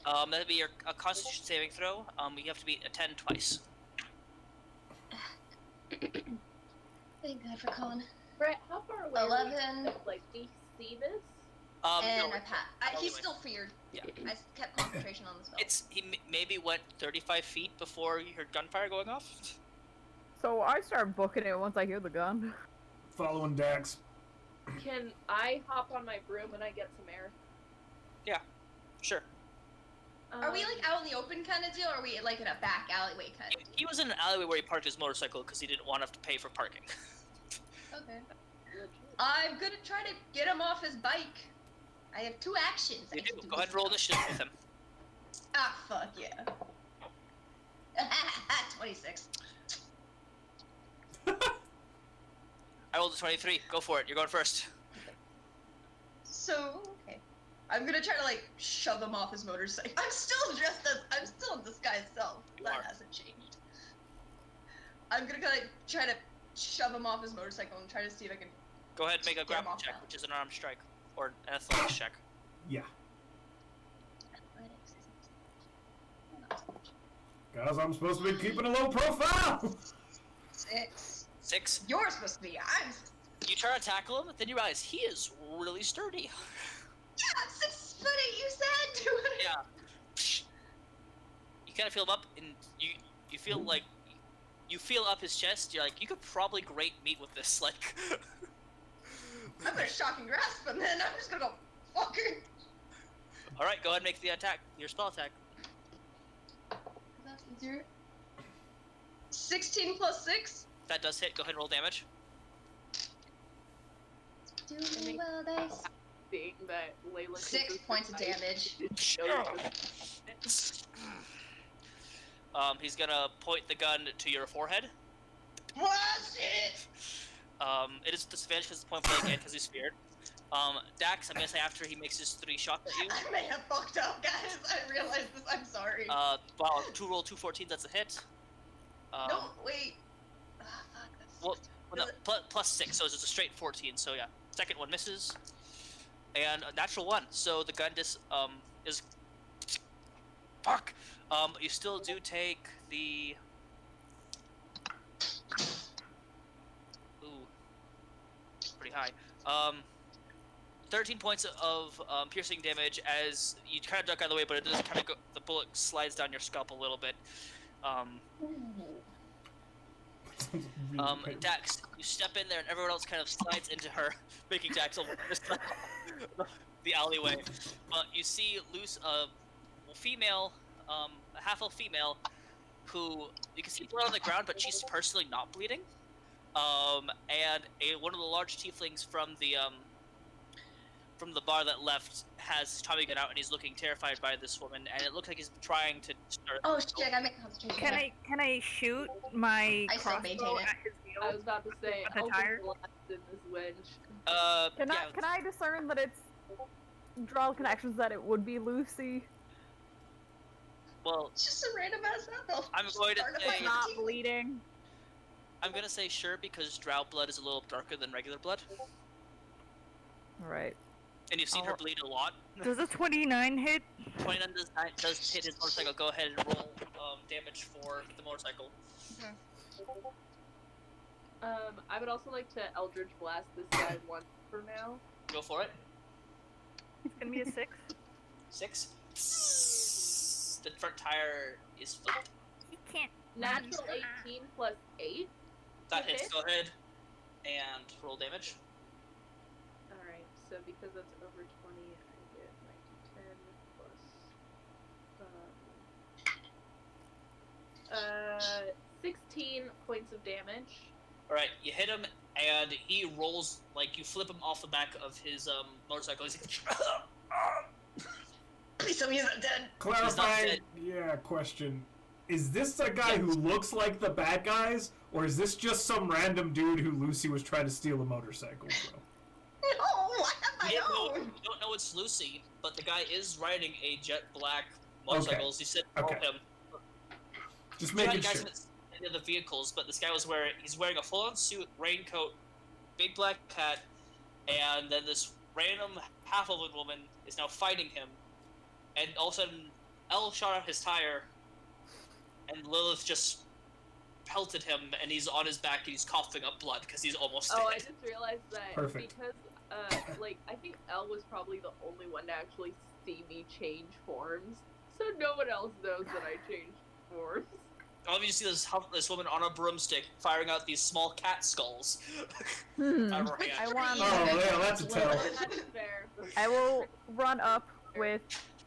That'd be a Constitution saving throw. You have to beat a 10 twice.
Thank God for Colin.
Brett, how far away
11.
Like, do you see this?
And
No,
I pat. He's still feared.
Yeah.
I kept concentration on the spell.
he maybe went 35 feet before you heard gunfire going off.
So I start booking it once I hear the gun.
Following Dax.
Can I hop on my broom when I get some air?
Sure.
Are we like out in the open kind of deal, or are we like in a back alleyway kind of deal?
He was in an alleyway where he parked his motorcycle because he didn't want to have to pay for parking.
Okay. I'm gonna try to get him off his bike. I have 2 actions.
You
I can
do. Go ahead and roll initiative with him.
Ah, fuck yeah. 26.
I rolled a 23. Go for it. You're going first.
So, okay. I'm gonna try to like shove him off his motorcycle. I'm still in disguise self.
You
That
are.
hasn't changed. I'm gonna kind of try to shove him off his motorcycle and try to see if I can.
Go ahead and make a
Get him
grapple
off
check,
now.
which is an armed strike. Or an athletics check.
Yeah.
Athletics.
Guys, I'm supposed to be keeping a low profile!
6.
6.
You're supposed to be. I'm.
You try to tackle him, then you realize he is really sturdy.
Yeah, I'm 6 foot 8. You said.
Yeah. You kind of feel him up, and you feel like you feel up his chest. You're like, you could probably grate meat with this. Like,
I'm gonna shock and grasp him, then I'm just gonna go fucker.
all right, go ahead and make the attack. Your spell attack.
That's easier. 16 plus 6.
That does hit. Go ahead and roll damage.
Do me well, dice.
Seeing that Layla
6 points of damage.
He's gonna point the gun to your forehead.
What shit?
It is disadvantage because it's point blank and because he's feared. Dax, I'm gonna say after he makes his 3 shots at you.
I may have fucked up, guys. I realized this. I'm sorry.
Wow, roll 2 14s, that's a hit.
No, wait. Ah, fuck. That's
Well, no, plus 6, so it's just a straight 14. So yeah, second one misses, and a natural 1. So the gun is fuck. You still do take the. Ooh, pretty high. 13 points of piercing damage as you kind of duck out of the way, but it does kind of go. The bullet slides down your scalp a little bit. Dax, you step in there and everyone else kind of slides into her, making Dax the alleyway. But you see a female, a half-elf female, who you can see blood on the ground, but she's personally not bleeding. And one of the large tieflings from the bar that left has his Tommy gun out, and he's looking terrified by this woman, and it looks like he's trying to start.
Oh shit! I make a concentration.
Can I shoot my
I still maintain
crossbow
it.
at his
I
heel?
was about to say,
With the
I'll
tire?
be blast in this wench.
Can I discern that it's draw connections that it would be Lucy?
Well,
It's just a random ass elf.
I'm going to
Start
say-
fight.
Not bleeding.
I'm gonna say sure because Drow blood is a little darker than regular blood,
Alright.
and you've seen her bleed a lot.
Does a 29 hit?
29 does hit his motorcycle. Go ahead and roll damage for the motorcycle.
I would also like to Eldritch Blast this guy once for now.
Go for it.
It's gonna be a 6.
6. The front tire is flipped.
You can't.
Natural 18 plus 8.
That hits.
hit?
Go ahead and roll damage.
Alright, so because that's over 20, I get 9 to 10 plus 16 points of damage.
Alright, you hit him, and he rolls, like, you flip him off the back of his motorcycle. He's like,
Please tell me he's not dead.
Clarifying,
dead.
yeah, question. Is this a guy who looks like the bad guys, or is this just some random dude who Luci was trying to steal a motorcycle from?
No, I have
you
my own.
don't know it's Luci, but the guy is riding a jet black motorcycle. As you said,
Okay.
him.
Just
You
making
guys
sure.
haven't seen any of the vehicles, but this guy was wearing a full-on suit, raincoat, big black hat, and then this random half-elven woman is now fighting him, and all of a sudden, Elle shot out his tire, and Lillith just pelted him, and he's on his back, and he's coughing up blood, because he's almost dead.
Oh, I just realized that
Perfect.
because, like, I think Elle was probably the only one to actually see me change forms, so no one else knows that I changed forms.
Obviously, this woman on a broomstick firing out these small cat skulls.
Hmm.
out of her hand.
I want.
Oh, yeah, that's a tell.
That's fair.
I will run up with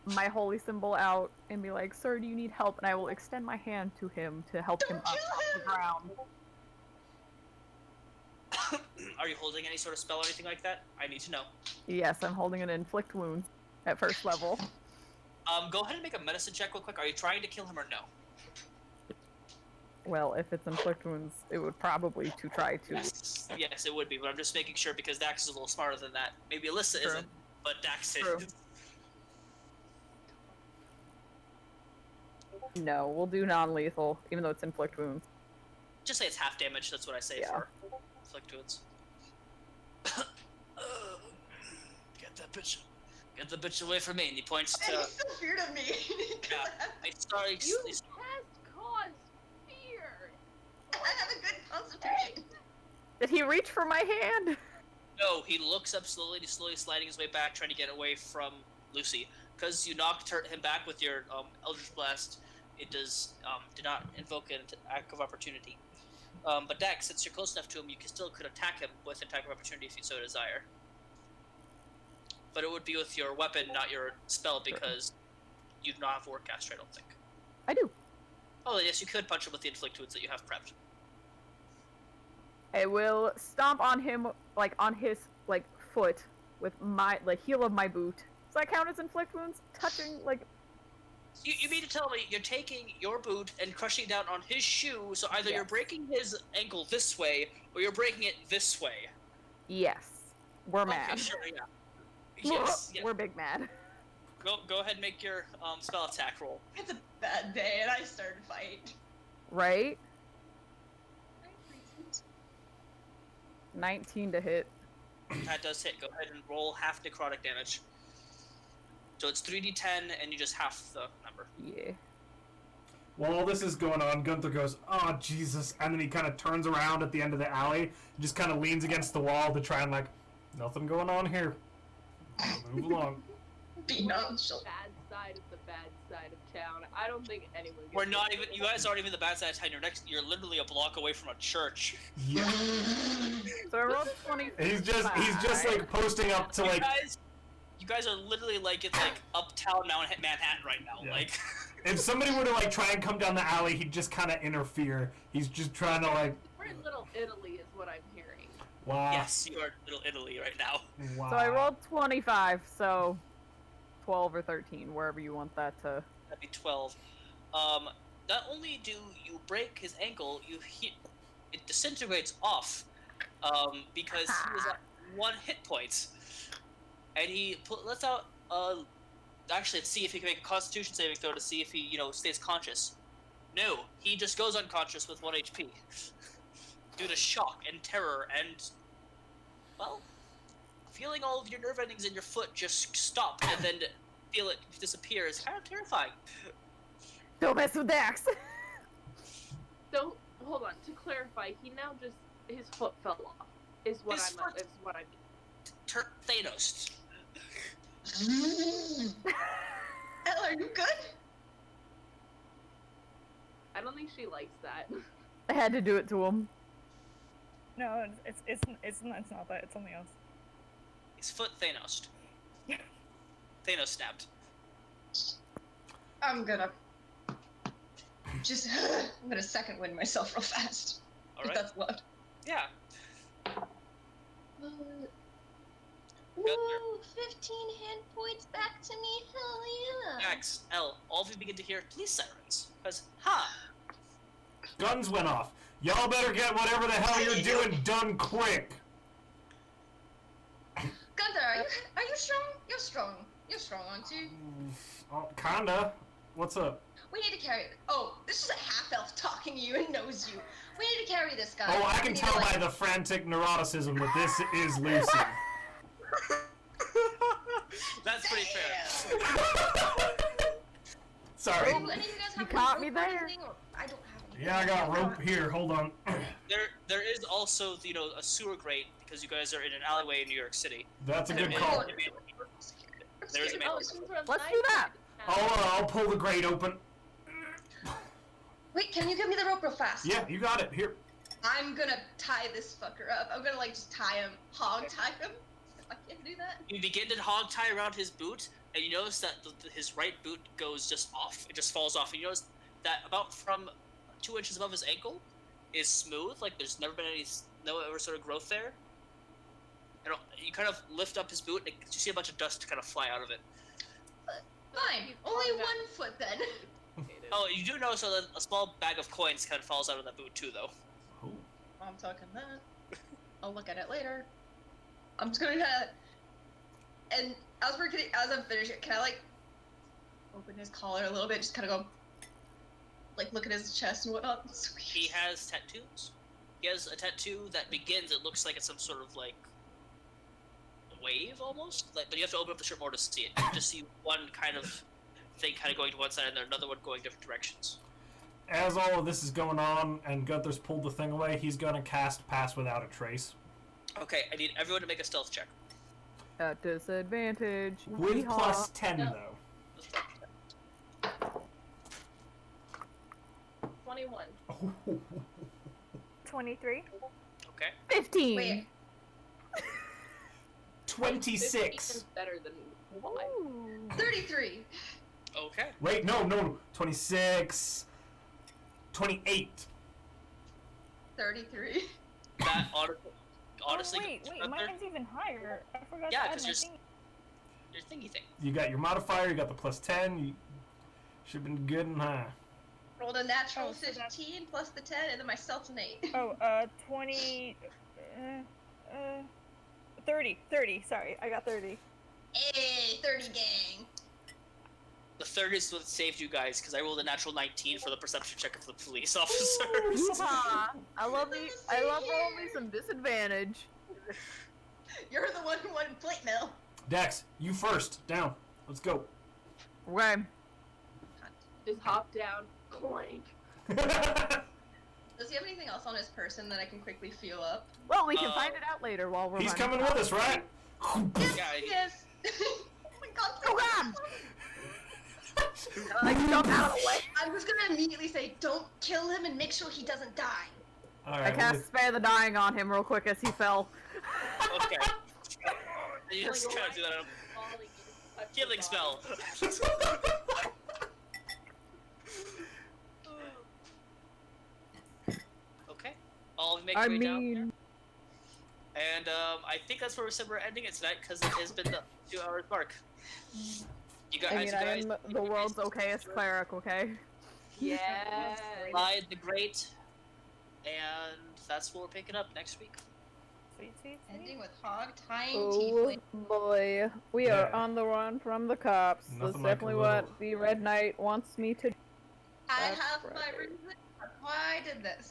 my holy symbol out and be like, "Sir, do you need help?" And I will extend my hand to him to help him up off the ground.
Are you holding any sort of spell or anything like that? I need to know.
Yes, I'm holding an inflict wounds at first level.
Go ahead and make a medicine check real quick. Are you trying to kill him or no?
Well, if it's inflict wounds, it would probably to try to.
Yes, it would be, but I'm just making sure because Dax is a little smarter than that. Maybe Alyssa
True.
isn't, but Dax
True.
is.
No, we'll do non-lethal, even though it's inflict wounds.
Just say it's half damage. That's what I say
Yeah.
for inflict wounds. Get the bitch away from me. And he points
And
to.
he's so feared of me.
Yeah, I start.
You cast cause fear!
I have a good constitution.
Did he reach for my hand?
No, he looks up slowly, sliding his way back, trying to get away from Luci. Because you knocked him back with your Eldritch Blast, it did not invoke an attack of opportunity. But Dax, since you're close enough to him, you still could attack him with an attack of opportunity if you so desire. But it would be with your weapon, not your spell, because you do not have Warcaster, I don't think.
I do.
Oh, yes, you could punch him with the inflict wounds that you have prepped.
I will stomp on him, like, on his, like, foot with my, like, heel of my boot. Does that count as inflict wounds? Touching, like...
You mean to tell me you're taking your boot and crushing down on his shoe, so either you're
Yes.
breaking his ankle this way, or you're breaking it this way?
Yes. We're
Okay,
mad.
sure, yeah. Yes, yeah.
We're big mad.
Go ahead and make your spell attack roll.
It's a bad day, and I started a fight.
Right? 19 to hit.
That does hit. Go ahead and roll half necrotic damage. So it's 3d10, and you just half the number.
Yeah.
While all this is going on, Gunthar goes, "Oh, Jesus," and then he kind of turns around at the end of the alley and just kind of leans against the wall to try and, like, nothing going on here. Move along.
Be nonchalant.
Bad side of the bad side of town. I don't think anyone gets
We're not even. You guys aren't even the bad side of town. You're literally a block away from a church.
Yeah.
So I rolled 20.
He's just like posting up to like.
You guys are literally like it's like uptown Manhattan right now.
Yeah.
Like.
If somebody were to like try and come down the alley, he'd just kind of interfere. He's just trying to like.
We're in Little Italy, is what I'm hearing.
Wow.
Yes, you are in Little Italy right now.
Wow.
So I rolled 25, so 12 or 13, wherever you want that to.
That'd be 12. Not only do you break his ankle, it disintegrates off, because he is at 1 hit point, and he lets out. Actually, let's see if he can make a Constitution saving throw to see if he, stays conscious. No, he just goes unconscious with 1 HP, due to shock and terror and, well, feeling all of your nerve endings in your foot just stop and then feel it disappear is kind of terrifying.
Don't mess with Dax!
So, hold on. To clarify, he now just his foot fell off. Is what
His
I'm.
foot-
Is what I'm.
Thanos.
Elle, are you good?
I don't think she likes that.
I had to do it to him.
No, it's not that. It's something else.
His foot Thanos. Thanos snapped.
I'm gonna I'm gonna second wind myself real fast.
All
If
right.
that's allowed.
Yeah.
Woo! 15 hit points back to me. Hell yeah!
Max, L, all of you begin to hear police sirens. Because,
Guns went off. Y'all better get whatever the hell you're doing done quick.
Gunthar, are you strong? You're strong. You're strong, aren't you?
Oh, kinda. What's up?
We need to carry. Oh, this is a half elf talking to you and knows you. We need to carry this guy.
Oh, I
We
can
need
tell
to,
by the frantic neuroticism that this is Luci.
that's pretty fair.
Sorry.
Oh, any of you guys have
You
any
caught
rope
me
or
there?
anything, or I don't have anything.
Yeah, I got rope here. Hold on.
There is also, a sewer grate, because you guys are in an alleyway in New York City.
That's a good
There
call.
There's a man.
Oh, she's from
Let's
my
do that.
I'll pull the grate open.
Wait, can you give me the rope real fast?
Yeah, you got it. Here.
I'm gonna tie this fucker up. I'm gonna just tie him, hog tie him. I can't do that.
You begin to hog tie around his boot, and you notice that his right boot goes just off. It just falls off. And you notice that about from 2 inches above his ankle is smooth, like there's never been no other sort of growth there. And you kind of lift up his boot, and you see a bunch of dust kind of fly out of it.
Fine. Only 1 foot then.
Oh, you do notice that a small bag of coins kind of falls out of that boot too, though.
Oh.
I'm talking that. I'll look at it later. I'm just gonna and as I'm finishing, can I open his collar a little bit, just kind of go look at his chest and whatnot.
He has tattoos. He has a tattoo that begins. It looks like it's some sort of wave almost. But you have to open up the shirt more to see it. You just see one kind of thing kind of going to one side and then another one going different directions.
As all of this is going on and Gunther's pulled the thing away, he's gonna cast Pass Without a Trace.
Okay, I need everyone to make a stealth check.
At disadvantage.
With
Yeehaw.
plus 10,
No.
though.
21.
23.
Okay.
15.
Wait.
26.
Is better than 1.
Ooh.
33.
Okay.
Wait, no. 26. 28.
33.
That honestly.
Oh, wait,
Gunther,
mine's even higher. I forgot
Yeah,
to add
'cause
my
you're
thing.
your thingy thing.
You got your modifier, you got the plus 10. You should have been good and high.
Rolled a natural
Oh, so that's-
15 plus the 10, and then myself an 8.
Oh, 20. 30. Sorry, I got 30.
Hey, 30 gang.
The third is what saved you guys because I rolled a natural 19 for the perception check of the police officers.
Yeehaw. I love rolling me some disadvantage.
You're the one who wanted plate mail.
Dex, you first. Down. Let's go.
Okay.
Just hop down. Clank.
Does he have anything else on his person that I can quickly feel up?
Well, we can find it out later while we're
He's
running.
coming with us, right?
Yeah,
Yes. Oh my god.
Oh god! Jump out of the way.
I was gonna immediately say, don't kill him and make sure he doesn't die.
All
I
right.
cast Spare the Dying on him real quick as he fell.
Okay. You just kind of do that on a healing spell. Okay. All of you make your way down there. And I think that's where we said we're ending it tonight because it has been the 2-hour mark. You guys,
I mean, I am the world's okayest cleric, okay?
Yeah.
Lied the Great, and that's what we're picking up next week.
Sweet.
Ending with hog tying
Oh
Teifling.
boy, we are
Yeah.
on the run from the cops.
Nothing
That's
like a
definitely
little-
what the Red Knight wants me to do.
I
That's
have my
right.
reason why I did this.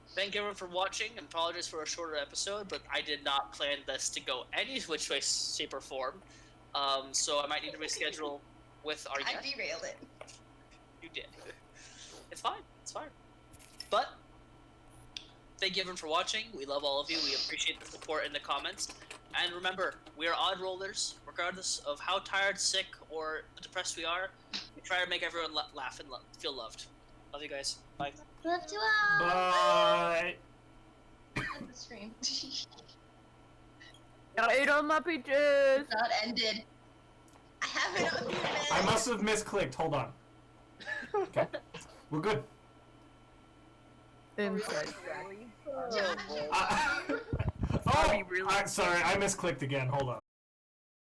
Thank everyone for watching, and apologies for a shorter episode, but I did not plan this to go any which way, shape, or form. So I might need to reschedule with our
I
guest.
derailed it.
You did. It's fine. It's fine. But thank you everyone for watching. We love all of you. We appreciate the support in the comments. And remember, we are odd rollers, regardless of how tired, sick, or depressed we are. We try to make everyone laugh and feel loved. Love you guys. Bye.
Love to all.
Bye.
End the stream.
I ate all my peaches.
It's not ended. I haven't unmuted.
I must have misclicked. Hold on. Okay. We're good.
Inside.
Josh.
Oh, sorry. I misclicked again. Hold on.